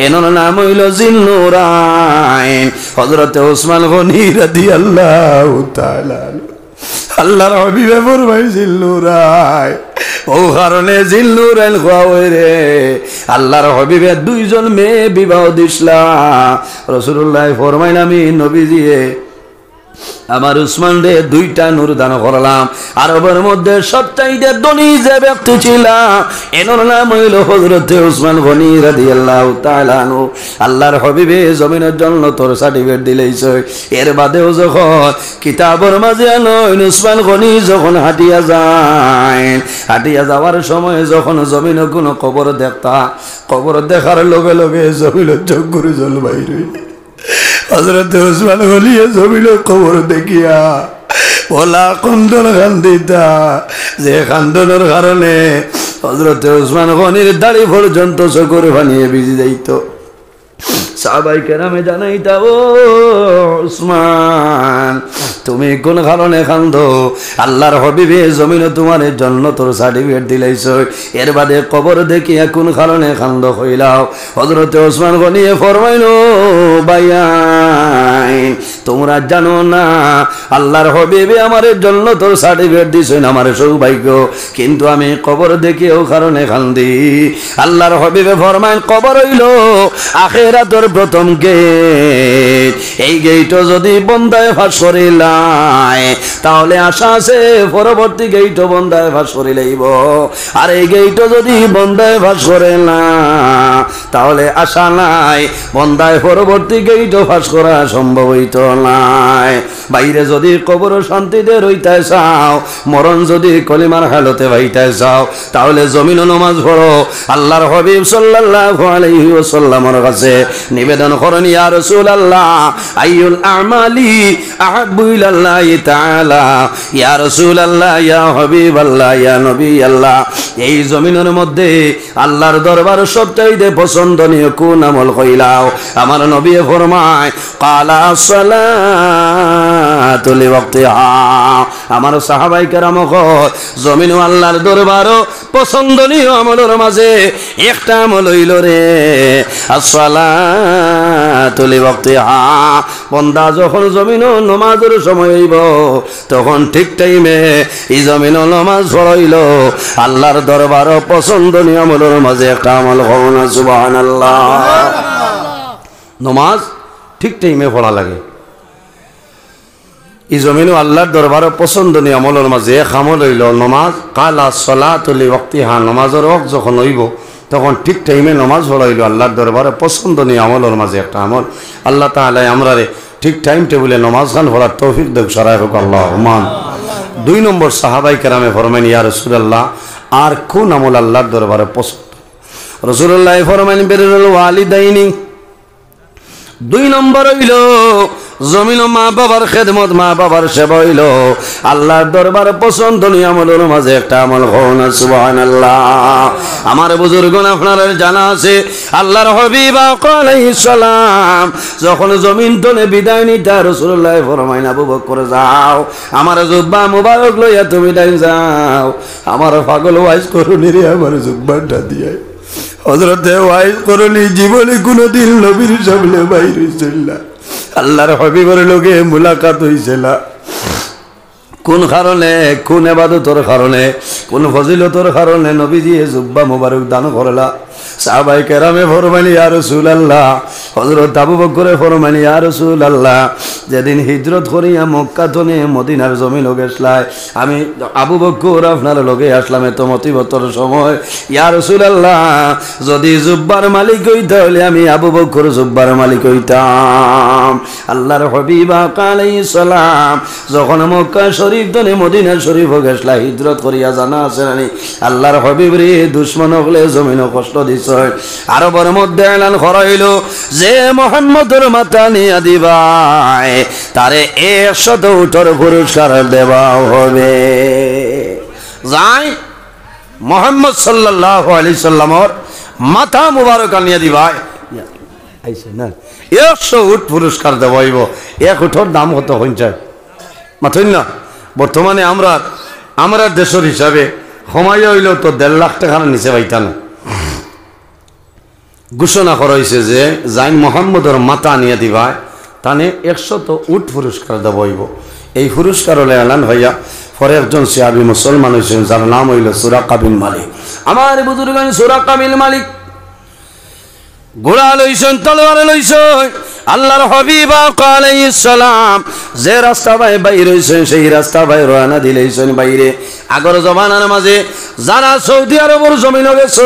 Speaker 1: এনর নাম হইল জিন্নুরাইন হযরত ওসমান গনি রাদিয়াল্লাহু তাআলা আল্লাহর হাবিবে ফরমাইছিল নুরাই ও কারণে জিন্নুরাইন খাওয়াই রে আল্লাহর হাবিবে দুইজন মেয়ে বিবাহ দিছলা রাসূলুল্লাহ ফরমাইলেন আমি নবীজিয়ে আমার উসমান রে দুইটা নূর দান করলাম আরবের মধ্যে সবচাইতে ধনী যে ব্যক্তি ছিল এর নাম হইল হযরত উসমান গনি রাদিয়াল্লাহু তাআলা আনহু আল্লাহর হাবিবে জমিনের জন্য তোর সার্টিফিকেট দিলেইছে এর বাদেও যখন কিতাবের মাঝে আনইন উসমান গনি যখন হাঁটিয়া যায় হাঁটিয়া যাওয়ার সময় যখন জমিনে কোনো কবর দেখতা কবর দেখার লগে লগে জমিনের চোখ করে জল বাইরে হযরত ওসমান গনি জমিনের কবর দেখিয়া ওলা কন্দন কান্দিতা যে কান্দনের কারণে হযরত ওসমান গনির দাড়ি পর্যন্ত চোখের পানিয়ে ভিজে যাইত সাহাবায়ে কেরামে জানাইতা ও উসমান তুমি কোন কারণে কান্দো আল্লাহর হাবিবে জমিনে তোমার জান্নাতের সার্টিফিকেট দিলাইছো এর বাদে কবর দেখিয়া কোন কারণে কান্দো কইলাও হযরত ওসমান গনি ফরমাইলো বায়ান তোমরা জানো না আল্লাহর হাবিবে আমারে জান্নাতের সার্টিফিকেট দিছেন আমার সৌভাগ্য কিন্তু আমি কবর দেখিও কারণে কান্দি আল্লাহর হাবিবে ফরমাইন কবর হইলো আখিরাতের প্রথম গেট এই গেটও যদি বন্দায় ফাঁস করিলাই তাহলে আশা আছে পরবর্তী গেটও বন্দায় ফাঁস করিলাইব আর এই গেটও যদি বন্দায় ফাঁস করে না তাহলে আশা নাই বন্দায় পরবর্তী গেটও ফাঁস করা সম্ভব হইত নাই বাইরে যদি কবর শান্তিতে রইতে চাও মরণ যদি কলিমার হালতে ভাইতে চাও তাহলে জমিন নামাজ পড়ো আল্লাহর হাবিব সাল্লাল্লাহু আলাইহি ওয়াসাল্লামের কাছে নিবেদন করেন ইয়া রাসূলুল্লাহ আইয়ুল আমালি আহাব্বু ইলাল্লাহি তাআলা ইয়া রাসূলুল্লাহ ইয়া হাবিবাল্লাহ ইয়া নবী আল্লাহ এই জমিনের মধ্যে আল্লাহর দরবার সবচাইতে পছন্দনীয় কোন আমল কইলাও আমার নবী ফরমায় কালা সালাতু লিওয়াক্তিহা আমার সাহাবায়ে কেরাম জমিন ও আল্লাহর দরবার পছন্দনীয় আমলের মাঝে একটা আমল হইল রে আসসালাতু লিওয়াক্তিহা বান্দা যখন জমিন ও নামাজের সময় হইব তখন ঠিক টাইমে এই জমিন ও নামাজ পড়াইল আল্লাহর দরবার পছন্দনীয় আমলের মাঝে একটা আমল হলো না সুবহানাল্লাহ নামাজ ঠিক টাইমে পড়া লাগে এই জমিন আল্লাহর দরবারে পছন্দনীয় আমলের মাঝে এক আমল হইল নামাজ কালা সালাতু লিওয়াক্তিহা নামাজের ওয়াক্ত যখন হইব তখন ঠিক টাইমে নামাজ পড়াইল আল্লাহর দরবারে পছন্দনীয় আমলের মাঝে একটা আমল আল্লাহ তাআলা আমরারে ঠিক টাইম টেবিলে নামাজ গান পড়ার তৌফিক দেখ সরাই হোক আল্লাহুম্মা দুই নম্বর সাহাবায়ে কেরামে ফরমান ইয়া রাসূলুল্লাহ আর কোন আমল আল্লাহর দরবারে পছন্দ রাসূলুল্লাহ ফরমান বিরুল ওয়ালিদাইনি দুই নম্বর হইল জমিন মা বাবার খেদমত মা বাবার সেবা হইল আল্লাহর দরবারে পছন্দনীয় আমলের মাঝে একটা আমল হন সুবহানাল্লাহ আমার বুজুর্গগণ আপনারা জানা আছে আল্লাহর হাবিব আলাইহিস সালাম যখন জমিন তলে বিদায় নিতে রাসূলুল্লাহ ফরমাইলেন আবু বকর যাও আমার জুব্বা মুবারক লইয়া তুমি দাই যাও আমার পাগল ওয়াইজ করুনি রে আমার জুব্বাটা দিয়ে হযরতে ওয়াইজ করুনি জীবনে কোনোদিন নবীর সামনে বাইরে হইছিল না আল্লাহর হাবিবের লগে মুলাকাত হইছিল কোন কারণে কোন ইবাদতের কারণে কোন ফজিলতের কারণে নবীজি জুব্বা মুবারক দান করলা সাহাবায়ে কেরামে ফরমাইলেন ইয়া রাসূলুল্লাহ হযরত আবু বকর ফরমাইলেন ইয়া রাসূলুল্লাহ যেদিন হিজরত করিয়া মক্কা থেকে মদিনার জমিন গেছলাই আমি আবু বকর আপনার লগে আসলাম এত মতিবতর সময় ইয়া রাসূলুল্লাহ যদি জুব্বার মালিক হইতে হলে আমি আবু বকর জুব্বার মালিক হইতাম আল্লাহর হাবিব আলাইহিস সালাম যখন মক্কা শরীফ থেকে মদিনা শরীফ গেছলা হিজরত করিয়া জানা আছে নানি আল্লাহর হাবিব রে দুশমন হলে জমিন কষ্ট দিছে আরবের মধ্যে এলান করা হইল যে মুহাম্মদের মাথা নিয়া দিবাই তারে 100 উটর পুরস্কার দেওয়া হবে যাই মোহাম্মদ সাল্লাল্লাহু আলাইহি সাল্লামর মাথা মুবারক আনিয়া দিবাই আইছে না 100 উট পুরস্কার দেবইব। এক উঠর দাম কত হইছে মাথইন না? বর্তমানে আমরা দেশের হিসাবে সময় হইল তো 1.5 লাখ টাকার নিচে পাইতা না। ঘোষণা করা হয়েছে যে যাই মোহাম্মদর মাথা আনিয়া দিবাই তানে 100 উট পুরস্কার দেবইব। এই পুরস্কার হলে এলান হইয়া পরে একজন সাহাবী মুসলমান হয়েছেন যার নাম হইল সুরাকা বিন মালিক। আমার বুজুর্গান সুরাকা বিন মালিক ঘোড়া লইছেন, তলোয়ার লইছেন। আল্লাহর হাবিব আলাইহিস সালাম যে রাস্তা বাইরে হইছেন সেই রাস্তা বাইরে রওনা দিলেছেন বাইরে। আগর জমানার মাঝে যারা সৌদি আরবের জমিন গেছে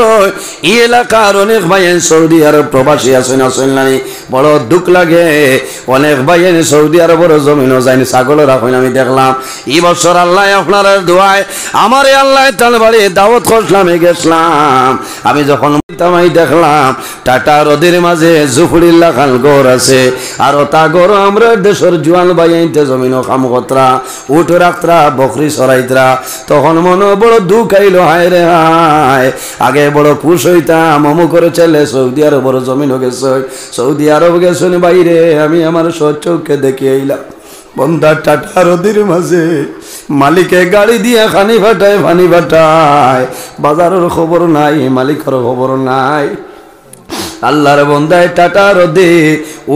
Speaker 1: এই এলাকার অনেক ভাই সৌদি আরব প্রবাসী আছেন নাই, বড় দুঃখ লাগে। অনেক ভাই সৌদি আরবের জমিনও যায়নি, ছাগল রাখেন। আমি দেখলাম এই বছর আল্লাহ আপনার দোয়ায় আমারে আল্লাহ তার বাড়ি দাওয়াত করলামে গেছিলাম। আমি যখন তামাই দেখলাম টাটা রদের মাঝে জুফুরিল্লাহ খান গড় আছে, আর তা গড় আমরা দেশের জোয়ান ভাই জমিন খাম কতরা উঠ রাখতরা বকরি চড়াইতরা। তখন মনে বড় দুঃখ আইল, হায় রে হায়, আগে বড় খুশ হইতাম অমুকের ছেলে সৌদি আরবের জমিন গেছে, সৌদি আরব গেছেন বাইরে। আমি আমার চোখে দেখে আইলাম বন্ধার টাটা রদির মাঝে মালিকে গাড়ি দিয়ে ফানি ফাটায়, বাজারের খবর নাই, মালিকের খবর নাই। আল্লাহর বন্দায় টাটা রদে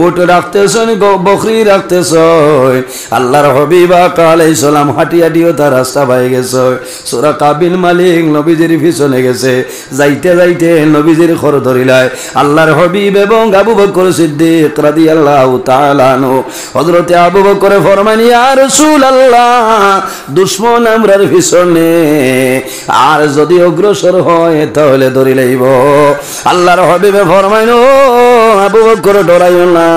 Speaker 1: উট রাখতেছেন, বকরি রাখতেছেন। আল্লাহর হাবিব আলাইহিস সালাম হাঁটি হাঁটিও তার রাস্তা পাই গেছে। সুরাকা বিন মালিক নবীজির পিছনে গেছে, যাইতে যাইতে নবীজির খর ধরিলায় আল্লাহর হাবিব এবং আবু বকর সিদ্দিক রাদিয়াল্লাহু তাআলা আনহু। হযরতে আবু বকর ফরমান, ইয়া রাসূলুল্লাহ, দুশমন আমরার পিছনে, আর যদি অগ্রসর হয় তাহলে ধরি লইব। আল্লাহর হাবিবে ফরমান, আবু বকর ডরাইও না,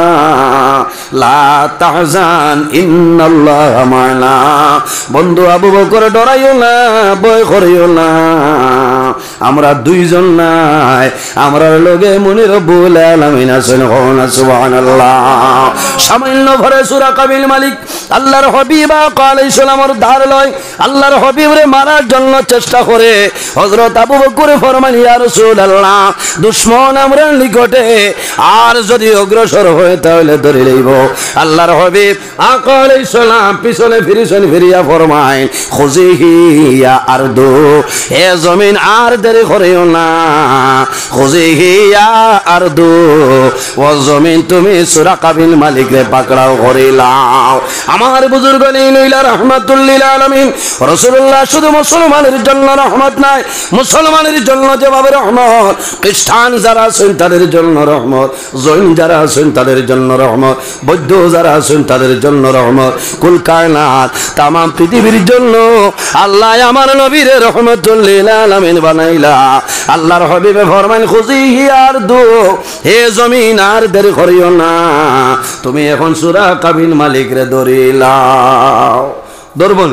Speaker 1: লা তাহজান ইন্নাল্লাহা মা'না। বন্ধু আবু বকর ডরাইও না, ভয় করিও না, আমরা দুইজন নাই, আমরার লগে মুনি রব্বুল আলামিন আছেন। সুবহানাল্লাহ। সামান্য ভরে সুরাকা বিন মালিক আল্লাহর হাবিব আলাইহিস সালামের ধার লয়, আল্লাহর হাবিবরে মারার জন্য চেষ্টা করে। হযরত আবু বকর ফরমান, ইয়া রাসূলুল্লাহ, দুশমন আমরা নিকটে, আর যদি অগ্রসর হয় তাহলে ধরে লইব। আল্লাহর হাবিব আলাইহিস সালাম পিছনে ফিরিয়া ফরমায়, খুজিহি ইয়া আরদু, হে জমিন আর দেরি করিও না, খুজিহি ইয়া আরদু, ও জমিন তুমি সুরাকা বিন মালিকরে পাকড়াও করিলাও। আমার বুজুর্গ নইলা রাহমাতুল লিল আলামিন রাসূলুল্লাহ শুধু মুসলমানের জন্য রহমত নাই, মুসলমানের জন্য যেভাবে রহমত, খ্রিস্টান যারা আছেন তাদের জন্য রহমত, জৈন যারা আছেন তাদের জন্য রহমত, বৌদ্ধ যারা আছেন তাদের জন্য রহমত, কুল কায়নাত তামাম পৃথিবীর জন্য আল্লাহ আমার নবীর রহমাতুল লিল আলামিন বানাইলা। আল্লাহর হাবিবে ফরমান, খুজিহি আরদু, হে জমিন আর দেরি করিও না, তুমি এখন সুরাকা বিন মালিক রে ধরিলাও। ধরবন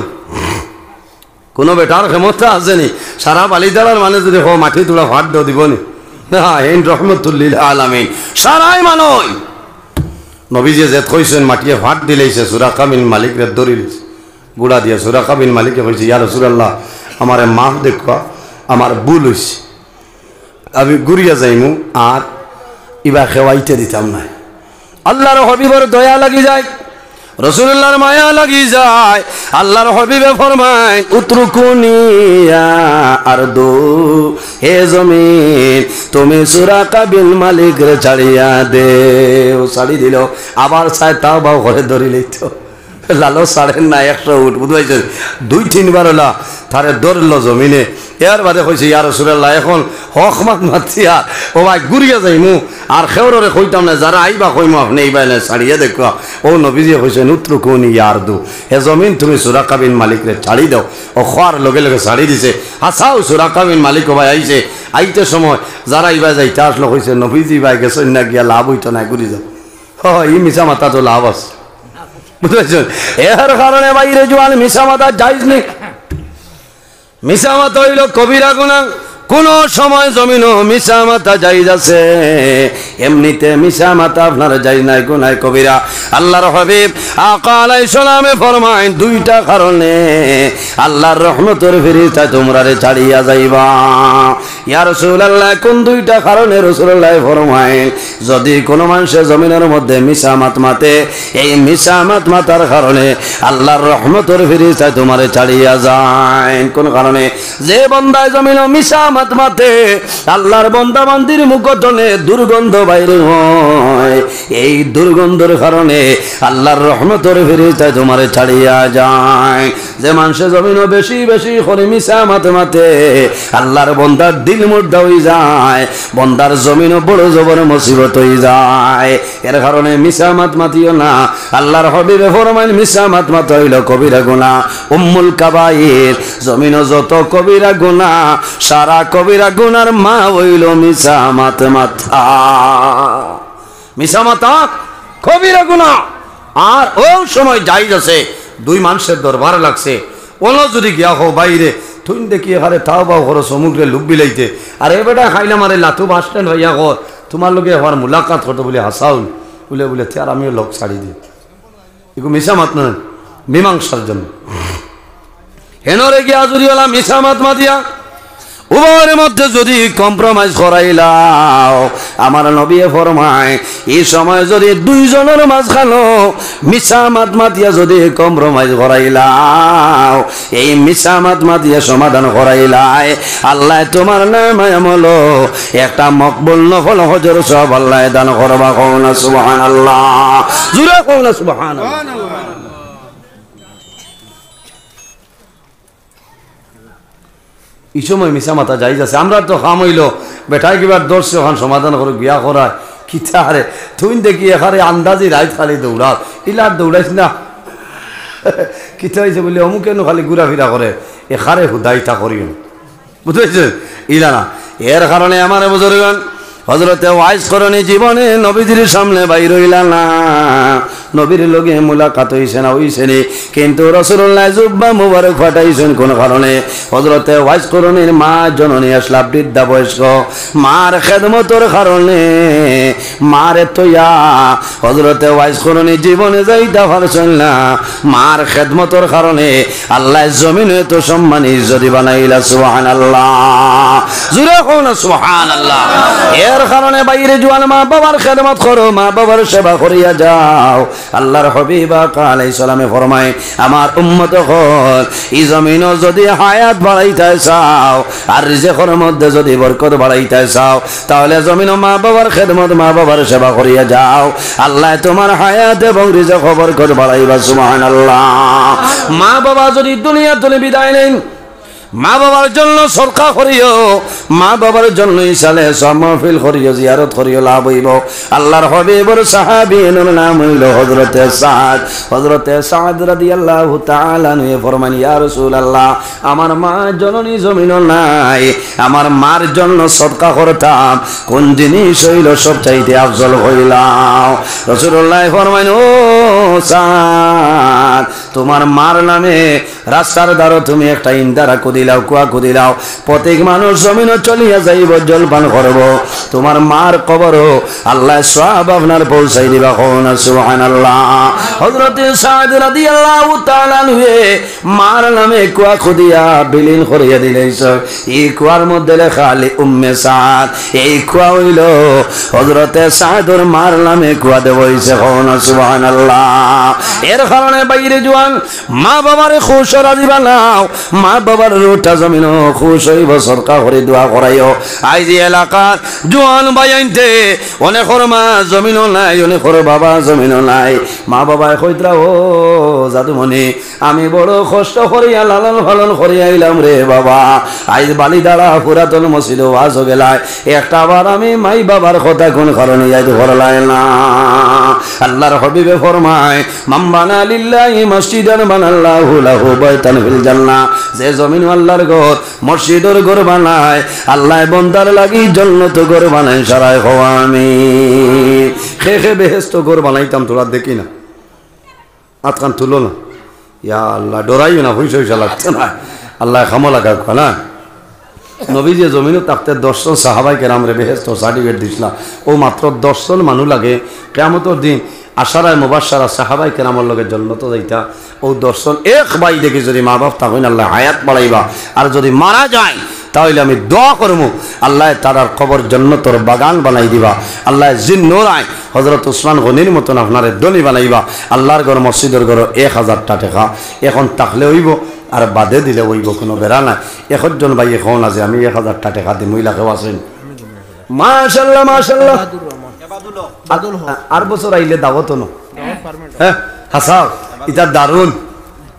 Speaker 1: কোনো বেটার ক্ষমতা আসেনি, সারা বালি দেওয়ার মানে যদি হো মাটি তোলা ফাট দিবনি। হ্যাঁ, রহমতুল লিল আলামিন সারাই মানই নবীজি যে কইছেন মাটিয়ে ফাট দিলেইছে, সুরাকা বিন মালিক রে ধরিলিস গুড়া দিয়ে। সুরাকা বিন মালিকে কইছে, ইয়া রাসূলুল্লাহ, আমারে মাফ দেখবা, আমার ভুল হইছে, আমি গুড়িয়া যাইমু, আর ইবা খেওয়াইতে দিতাম না। আল্লাহর হাবিবের দয়া লাগি যায়, রাসূলুল্লাহর মায়া লাগি যায়। আল্লাহর হাবিবে ফরমায়, উতরুকুনি ইয়া আরদু, হে জমিন তুমি সুরাকা বিন মালিক রে ছাড়িয়া দেও। ছাড়ি দিল, আবার চায় তাও বাও ঘরে ধরি লইত, লালো ছাড়েন না, 100 উঠ বুঝাইছে। 2-3 বার হলা তারে ধরলো জমিনে। এর বাদে কইছে, ইয়া রাসূলুল্লাহ, এখন হক মাত মাতিয়া ও ভাই গুড়িয়া যাইমু, আর খেওরে কইতাম না, যারা আইবা কইমু আপনি এইবাইলে ছাড়িয়ে দেখো। ও নবীজি কইছেন, উতরুকুনি ইয়া আরদু, হে জমিন তুমি সুরাকা বিন মালিক রে ছাড়ি দাও। ও খোয়ার লগে লগে ছাড়ি দিছে। হাসাও সুরাকা বিন মালিক ভাই আইছে, আইতে সময় যারা ইবা যাইতে আসলো কইছে, নবীজি ভাই গেছেন না, গিয়া লাভ হইতো না, ঘুরি যাও। ই মিশা মাথা তো লাভ আছে, বুঝেছেন? এর কারণে বাইরে জোয়ান মিশা মাথা যাইজ নেই। মিশা মাথা হইল কবিরা গুনাহ, কোন সময় জমিনও মিশা মাথা জায়েজ আছে, এমনিতে মিশা মাথা আপনার জায়েজ নাই, গুনাহ কবিরা। আল্লাহর হাবিব আকা আলাইহিস সালামে ফরমায় দুইটা কারণে আল্লাহর রহমতের ফেরেশতা তোমরারে ছাড়িয়া যাইবা। ইয়া রাসূলুল্লাহ, কোন দুইটা কারণে? রাসূলুল্লাহ ফরমায় যদি কোন মানুষের জমিনের মধ্যে মিশা মাত মাতে, এই মিশা মাত মাতার কারণে আল্লাহর রহমতের ফেরেশতা তোমারে ছাড়িয়া যায়। কোন কারণে? যে বান্দায় জমিন মিশা মাত মাতে, আল্লাহর বান্দা বান্দির মুখটনে দুর্গন্ধ বাইরে হয়, এই দুর্গন্ধের কারণে আল্লাহর রহমতের ফেরেশতা তোমারে ছাড়িয়া যায়। যে মানুষের জমিন বেশি বেশি করে মিশা মাত মাতে, আল্লাহর বান্দার দিল মুর্দা হয়ে যায়, বান্দার জমিন বড় জবর মুসিবত হয়ে যায়। এর কারণে মিশা মাত মাতিও না। আল্লাহর হাবিবে ফরমান মিশা মাত মাত হইল কবিরা গুনাহ, উম্মুল কাবাইর। জমিন যত কবিরা গুনাহ, সারা কবিরা গুনার মা হইল মিশা মাত মাথা। মিশা মাতা কবিরা গুনাহ। আর ওই সময় জায়েজ আছে, দুই মানুষের দরবার লাগছে, ওনো যদি গিয়া হো বাইরে তুই দেখি এখানে তাও বাও করো সমুদ্রে লুক বিলাইতে, আর এ বেটা খাইলাম আরে লাতু বাস স্ট্যান্ড হইয়া কর তোমার লোকে আমার মুলাকাত করতো বলে হাসাউল বলে বলে আর আমিও লোক ছাড়ি দিই। এগুলো মিশা মাত নয়, মীমাংসার জন্য। হেনরে গিয়া যদি ওলা মিশা মাত মাতিয়া উভয়ের মধ্যে যদি কম্প্রোমাইজ করাইলাও, আমার নবী ফরমায় এই সময় যদি দুইজনের মাঝখানো মিশা মাত মাতিয়া যদি কম্প্রোমাইজ করাইলাও, এই মিশা মাত মাতিয়া সমাধান করাইলাই, আল্লাহ তোমার নামে আমল একটা মকবুল নফল হজর সব আল্লাহ দান করবা। কওনা সুবহানাল্লাহ, জুরা কওনা সুবহানাল্লাহ। এই সময় মিশা মাথা যাই যাচ্ছে। আমরা তো খাম হইল বেটাই কিবার দর্শে ওখান সমাধান করে বিয়া করায় কিতা হারে তুই দেখি এখানে আন্দাজি রাইত খালি দৌড়াও, ইলার দৌড়াইস না কিতা হয়েছে বলে অমুকেন খালি ঘুরাফিরা করে, এখারে হুদাইতা করিও, বুঝতে ইলা না। এর কারণে আমার বুজুর্গণ হযরতে ওয়াইস করণী জীবনে নবীজির সামনে বাইর হইলা না, নবীর লগে মুলাকাত হইছে না হইছে নি, কিন্তু রাসূলুল্লাহ জুব্বা মুবারক ফাটাইছেন কোন কারণে? হযরতে ওয়াইস করণীর মা জননী আসলা বৃদ্ধা বয়স্ক, মার খেদমতের কারণে মারে তৈয়া হযরতে ওয়াইস করণী জীবনে যাইতা পারছেন না, মার খেদমতের কারণে আল্লাহ জমিনে তো সম্মানী যদি বানাইলা। সুবহানাল্লাহ, জুরে কোন সুবহানাল্লাহ। এর কারণে বাইরে জোয়ান মা বাবার খেদমত করো, মা বাবার সেবা করিয়া যাও। আল্লাহর হাবিব আলাইহিস সালামে ফরমায় আমার উম্মত হল এই জমিন যদি হায়াত বাড়াইতে চাও আর রিজিকের মধ্যে যদি বরকত বাড়াইতে চাও, তাহলে জমিন মা বাবার খেদমত মা বাবার সেবা করিয়া যাও, আল্লাহ তোমার হায়াত এবং রিজিক বরকত বাড়াইবা। সুবহানাল্লাহ। মা বাবা যদি দুনিয়া থেকে বিদায় নেন, মা বাবার জন্য সরকা করিও, মা বাবার জন্য ইসালে সব মাহফিল করিও, জিয়ারত করিও, লাভ হইব। আল্লাহর হাবিবের সাহাবীর নাম হইল হযরতে সাদ। হযরতে সাদ রাদিয়াল্লাহু তাআলা আনহু ফরমান ইয়া রাসূলুল্লাহ, আমার মা জননী জমিন নাই, আমার মার জন্য সদকা করতাম, কোন জিনিস হইল সবচাইতে আফজল হইলাম? রাসূলুল্লাহ ফরমান ও সাদ, তোমার মার নামে রাস্তার দ্বারা তুমি একটা ইন্দারা কুদিলাও, কুয়া কুদিলাও, প্রত্যেক মানুষ জমিন চলিয়া যাইব, জলপান করব, তোমার মার কবর আল্লাহ সওয়াব আপনার পৌঁছাই দিবা। কোন সুবহানাল্লাহ। হযরত সাদ রাদিয়াল্লাহু তাআলা আনহু মার নামে কুয়া খুদিয়া বিলীন করিয়া দিলেন। এই কুয়ার মধ্যে লেখা আলী উম্মে সাদ, এই কুয়া হইল হযরত সাদের মার নামে কুয়া দেওয়া হইছে। কোন সুবহানাল্লাহ। এর কারণে বাইরে জোয়ান মা বাবারে খুশ রাজি বানাও, মা বাবার রোটা জমিন খুশ হইব, সরকার করে দোয়া করাইও। আজ এলাকার জোয়ান বাইনতে অনেকর মা জমিন নাই, অনেকর বাবা জমিন নাই, মা বাবায় কইতরা ও জাদুমণি আমি বড় কষ্ট করিয়া লালন পালন করিয়া আইলাম রে বাবা, আজ বালিদাড়া পুরাতন মসজিদ ওয়াজ গেলায় একটা বার আমি মাই বাবার কথা কোন কারণে যাইতে করলাই না। আল্লাহর হাবিবে ফরমায় মাম্বানা লিল্লাহি মসজিদান বানাল্লাহু লাহু বাইতান ফিল জান্নাহ, যে জমিন আল্লাহর ঘর মসজিদের ঘর বানায়, আল্লাহ বান্দার লাগি জান্নাত ঘর বানায়। সারায় হওয়া আমি খে খে বেহেশত ঘর বানাইতাম, তোরা দেখি না আতকান তুলো না, ইয়া আল্লাহ ডরাইও না, হুইস হইসা লাগছে না, আল্লাহ খামো লাগা না। নবী যে জমিনও থাকতে 10 জন সাহাবাই কেরামরে বেহেশত সার্টিফিকেট দিছিলা ও মাত্র 10 জন মানুষ লাগে কিয়ামতের দিন আশারায় মুবাশশারা সাহাবাই কেরামর লগে জান্নাত যাইতা ও 10 জন এক ভাই দেখি যদি মা বাপ থাকেন আল্লাহ হায়াত বাড়াইবা আর যদি মারা যায় তাহলে আমি দোয়া করব আল্লাহ তার কবর জান্নাতের বাগান বানাই দিবা আল্লাহ জিন্নুরায় হযরত উসমান গনির মতন আপনারে ধনী বানাইবা আল্লাহর ঘর মসজিদের ঘর 1000 টাকা এখন তাকলে হইব আর বাদে দিলে হইব কোনো বেড়া নাই একজন ভাই এখন আছে আমি 1000 টাকা দিই মহিলাকেও আছেন মাশাআল্লাহ মাশাআল্লাহ আর বছর আইলে দাওয়াত ন হ্যাঁ হাসাও এটা দারুন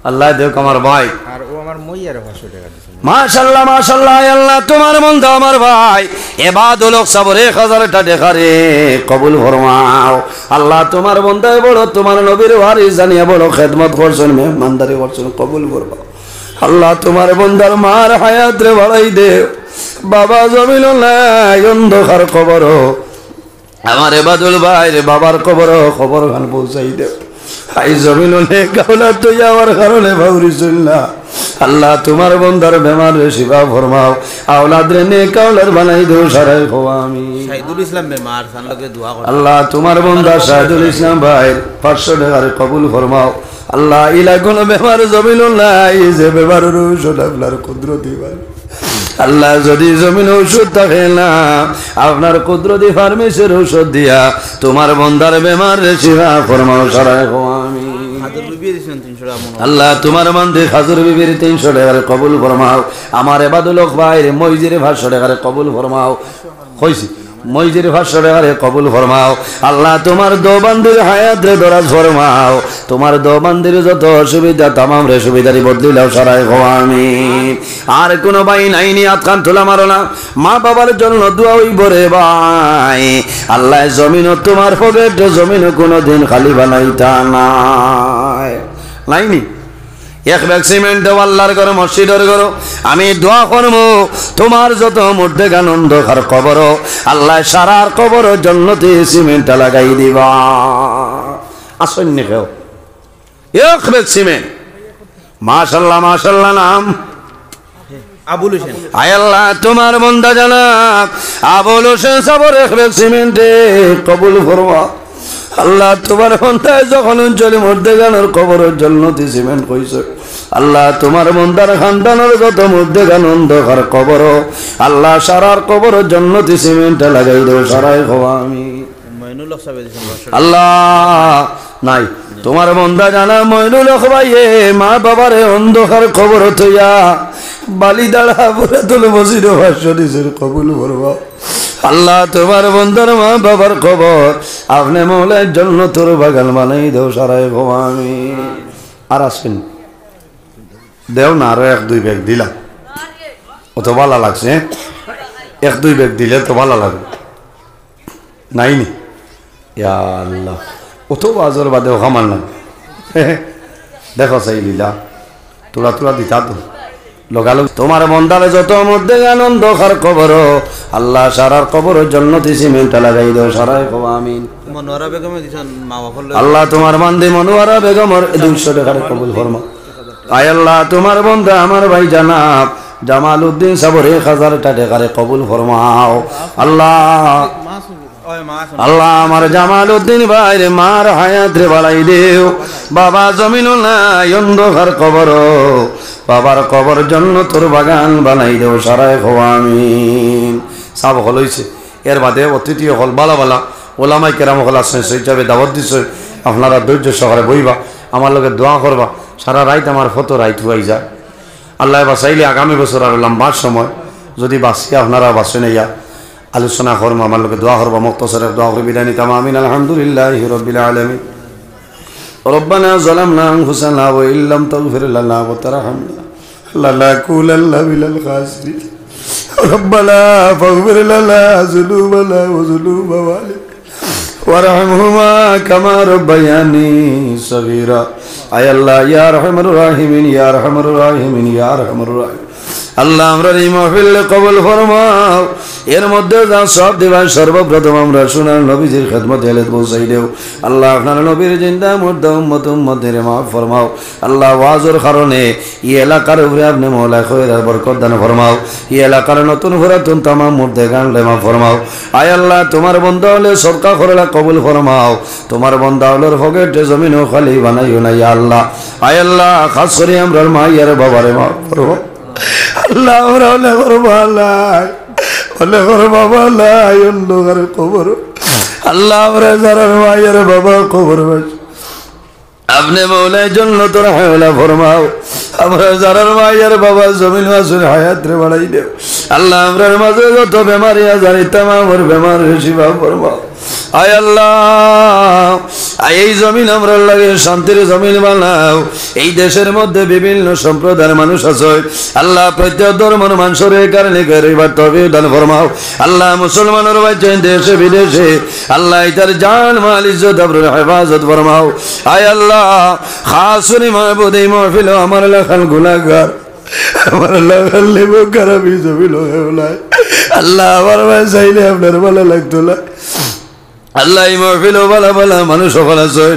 Speaker 1: আল্লাহ দেখ আমার ভাই
Speaker 2: আর ও আমার মইয়ারে 500 টাকা দিছে
Speaker 1: মাশাআল্লাহ মাশাআল্লাহ আল্লাহ তোমার বন্ধু আমার ভাই এবাদুল হক সাবর 1000 টাকা রে কবুল ফরমাও আল্লাহ তোমার বন্ধু বড় তোমার নবীর ওয়ারিস জানিয়া বড় খেদমত করছেন মেহমানদারি করছেন কবুল করবা আল্লাহ তোমার বন্দার মার হায়াত রে বাড়াই দে বাবা জমিল নাই অন্ধকার কবর আমার এবাদুল ভাই রে বাবার কবর খবর খান পৌঁছাই দে আই জমিল নে গাওলা তো যাওয়ার কারণে ভাউরিছিল না আল্লাহ তোমার বন্দার বেমার রে শিফা ফরমাও আওলাদ রে নেক আওলাদ বানাই দেও সারাই খোয়া আমি
Speaker 2: শাহিদুল ইসলাম বেমার সান লগে দোয়া কর
Speaker 1: আল্লাহ তোমার বন্দা শাহিদুল ইসলাম ভাই 500 টাকা কবুল ফরমাও আল্লাহ ইলা কোন বেমার জমিল নাই যে বেমারের ঔষধ আপনার কুদরতি ভাই আল্লাহ যদি জমিন ঔষধ থাকে না আপনার কুদরতি ফার্মেসির ঔষধ দিয়া তোমার বন্দার বেমার রে শিফা ফরমাও সারাই খোয়া আমি আল্লাহ তোমার মন্দে খাজুর বিবির 300 টাকার কবুল ফরমাও আমার এবাদুল হক ভাই রে মইজির 500 টাকার কবুল ফরমাও কইছি মইজির 500 টাকার কবুল ফরমাও আল্লাহ তোমার দো বান্দির হায়াত রে দরাজ ফরমাও তোমার দো বান্দির যত অসুবিধা तमाम রে সুবিধারি বদলিলাও সারাই গো আমিন আর কোন ভাই নাই নি আতখান তোলা মারো না মা বাবার জন্য দোয়া হইব রে ভাই আল্লাহ জমিন তোমার পকেট জমিন কোনদিন খালি বানাইতা নাই নাইনি এক ব্যাগ সিমেন্ট আল্লাহর ঘর মসজিদের ঘর আমি দোয়া করবো তোমার যত মধ্যে আনন্দ আর কবর আল্লাহ সারার কবর জান্নাতে সিমেন্ট লাগাই দিবা আসেননি কেউ এক ব্যাগ সিমেন্ট মাশাআল্লাহ মাশাআল্লাহ নাম
Speaker 2: আবুল হোসেন
Speaker 1: আয় আল্লাহ তোমার বান্দা জানাব আবুল হোসেন সাবর এক ব্যাগ সিমেন্টে কবুল ফরমা আল্লাহ তোমার বন্দায় যখন অঞ্চলে মধ্যে গানোর কবরের জান্নাতি সিমেন্ট কইছে আল্লাহ তোমার বন্দার খানদানের যত মধ্যে গান অন্ধকার কবর আল্লাহ সারার কবরের জান্নাতি সিমেন্ট লাগাই দেও সারাই খোয়া আমি
Speaker 2: মইনুল হক সাহেব দিছেন
Speaker 1: আল্লাহ নাই তোমার বন্দা জানা মইনুল হক ভাইয়ে মা বাবারে অন্ধকার কবর থইয়া বালি দাঁড়া পরে তুলে বসির ভাষ্য দিছেন কবুল করবা আল্লাহ তোমার বন্দার মা বাবার খবর আপনি মৌলার জন্য তোর বাগান বানাই দেও সারাই খোয়া আমি আর আসেন দেও না আরো 1-2 ব্যাগ দিলাম অত ভালো লাগছে 1-2 ব্যাগ দিলে তো ভালো লাগবে নাইনি ইয়া আল্লাহ অত বাজর বাদেও খামার না দেখো চাই লীলা তোরা তোরা দিতা তো লগালো তোমার বন্দারে যত মধ্যে আনন্দ খার কবর আল্লাহ সারার কবর জান্নাতি সিমেন্ট লাগাই দাও সারাই কবা আমিন
Speaker 2: মনোয়ারা বেগমে দিছেন মা বাবার
Speaker 1: আল্লাহ তোমার বান্দে মনোয়ারা বেগমের 200 টাকার কবুল ফরমা আয় আল্লাহ তোমার বন্দা আমার ভাই জানাব জামাল উদ্দিন সাবর 1000 টাকার কবুল ফরমাও আল্লাহ আল্লাহ আমার জামাল উদ্দিন ভাই রে মার হায়াত রে বাড়াই দেও বাবা জমিন নাই অন্ধকার কবর বাবার কবর জন্য তোর বাগান বানাই দেও সারাই খোয়া আমিন সব হল হইছে এর বাদে অতিথি হল বালা বালা ওলামাই কেরাম হল আসছে সেই হিসাবে দাওয়াত দিচ্ছে আপনারা ধৈর্য সহকারে বইবা আমার লগে দোয়া করবা সারা রাইত আমার ফটো রাইত হয়ে যায় আল্লাহ বাঁচাইলে আগামী বছর আর লম্বার সময় যদি বাঁচি আপনারা বাঁচেন ইয়া আলোচনা করবো আমার লোকে দোয়া করবো মুক্তসরের দোয়া করে বিদায় নিতাম আমিন আলহামদুলিল্লাহি রাব্বিল আলামিন ربنا ظلمنا أنفسنا وإن لم تغفر لنا وترحمنا لنكونن من الخاسرين ربنا فاغفر لنا ذنوبنا وذنوب والدينا وارحمهما كما ربياني صغيرا আয় আল্লাহ ইয়া আরহামুর রাহিমিন ইয়া আরহামুর রাহিমিন ইয়া আরহামুর রাহিমিন আল্লাহ আমরা এই মাহফিল কবুল ফরমাও এর মধ্যে যা সব দিবা সর্বপ্রথম আমরা সোনার নবীজির খেদমত এলে পৌঁছাই দেও আল্লাহ আপনার নবীর জিন্দা মুর্দা উম্মত উম্মতের মাফ ফরমাও আল্লাহ ওয়াজের কারণে এই এলাকার উপরে আপনি মওলা খয়রাত বরকত দান ফরমাও এই এলাকার নতুন পুরাতন তামাম মুর্দে গানলে মাফ ফরমাও আয় আল্লাহ তোমার বন্ধা হলে সরকার করলা কবুল ফরমাও তোমার বন্ধা হলের ফকেটে জমিন ও খালি বানাইও না ইয়া আল্লাহ আয় আল্লাহ খাস করে আমরা মাইয়ার বাবারে মাফ ফরমাও আল্লাহ আমরা হলে করবো আল্লাহ হলে করো বাবা লাই অন্ধকার কবর আল্লাহ আমরা যারা মাইয়ার বাবা কবর আপনি মৌলায় জন্য তোর হায়লা ফরমাও আমরা যারা মাইয়ার বাবা জমিন আসুন হায়াত রে বাড়াই দেব আল্লাহ আমরার মাঝে যত বেমারি আজারি তামামের বেমার শিবা ফরমাও আয় আল্লাহ এই জমিন আমরা লাগে শান্তির জমিন বানাও এই দেশের মধ্যে বিভিন্ন সম্প্রদায়ের মানুষ আছে আল্লাহ প্রত্যেক ধর্মের মানুষের এই কারণে গরিবার তৌফিক দান ফরমাও আল্লাহ মুসলমানের বাচ্চা দেশে বিদেশে আল্লাহ তার জান মাল ইজ্জত আবরুর হেফাজত ফরমাও আয় আল্লাহ খাসুনি মাহবুদ এই মাহফিল আমার লেখান গুনাহগার আমার লেখান লেবো খারাপই জমিল আল্লাহ আমার ভাই চাইলে আপনার ভালো লাগতো না আল্লাহ মাহফিল বালা বালা মানুষ সফল আছে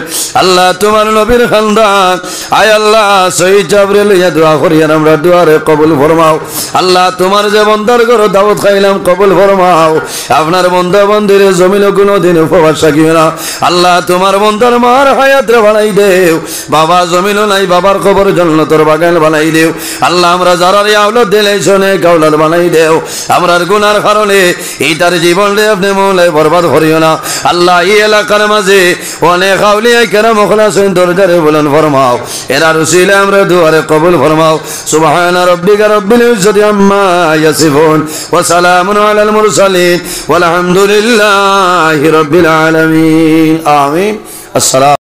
Speaker 1: আল্লাহ তোমার নবীর খানদান আয় আল্লাহ শহীদ জাবরিল ইয়া দোয়া করিয়ান আমরা দুয়ারে কবুল ফরমাও আল্লাহ তোমার যে বন্দার করো দাওয়াত খাইলাম কবুল ফরমাও আপনার বন্দা বন্দির জমিন কোনোদিন উপবাস থাকিও না আল্লাহ তোমার বন্দার মার হায়াত রে বানাই দেও বাবা জমিনও নাই বাবার খবর জান্নাতের বাগান বানাই দেও আল্লাহ আমরা যারা আওলাদ দিলে শোনে কাওলাদ বানাই দেও আমরার গুনার কারণে এইটার জীবন রে আপনি মওলায় বরবাদ করিও না আল্লাহ এই এলাকার মাঝে অনেক আউলিয়া কেরাম মুখলাসিন দরজারে বলেন ফরমাও এরা রসিলে আমরা দুয়ারে কবুল ফরমাও সুবহানা রাব্বিকা রাব্বিল ইজ্জাতি আম্মা ইয়াসিফুন ওয়া সালামুন আলাল মুরসালিন ওয়াল হামদুলিল্লাহি রাব্বিল আলামিন আমিন আসসালাম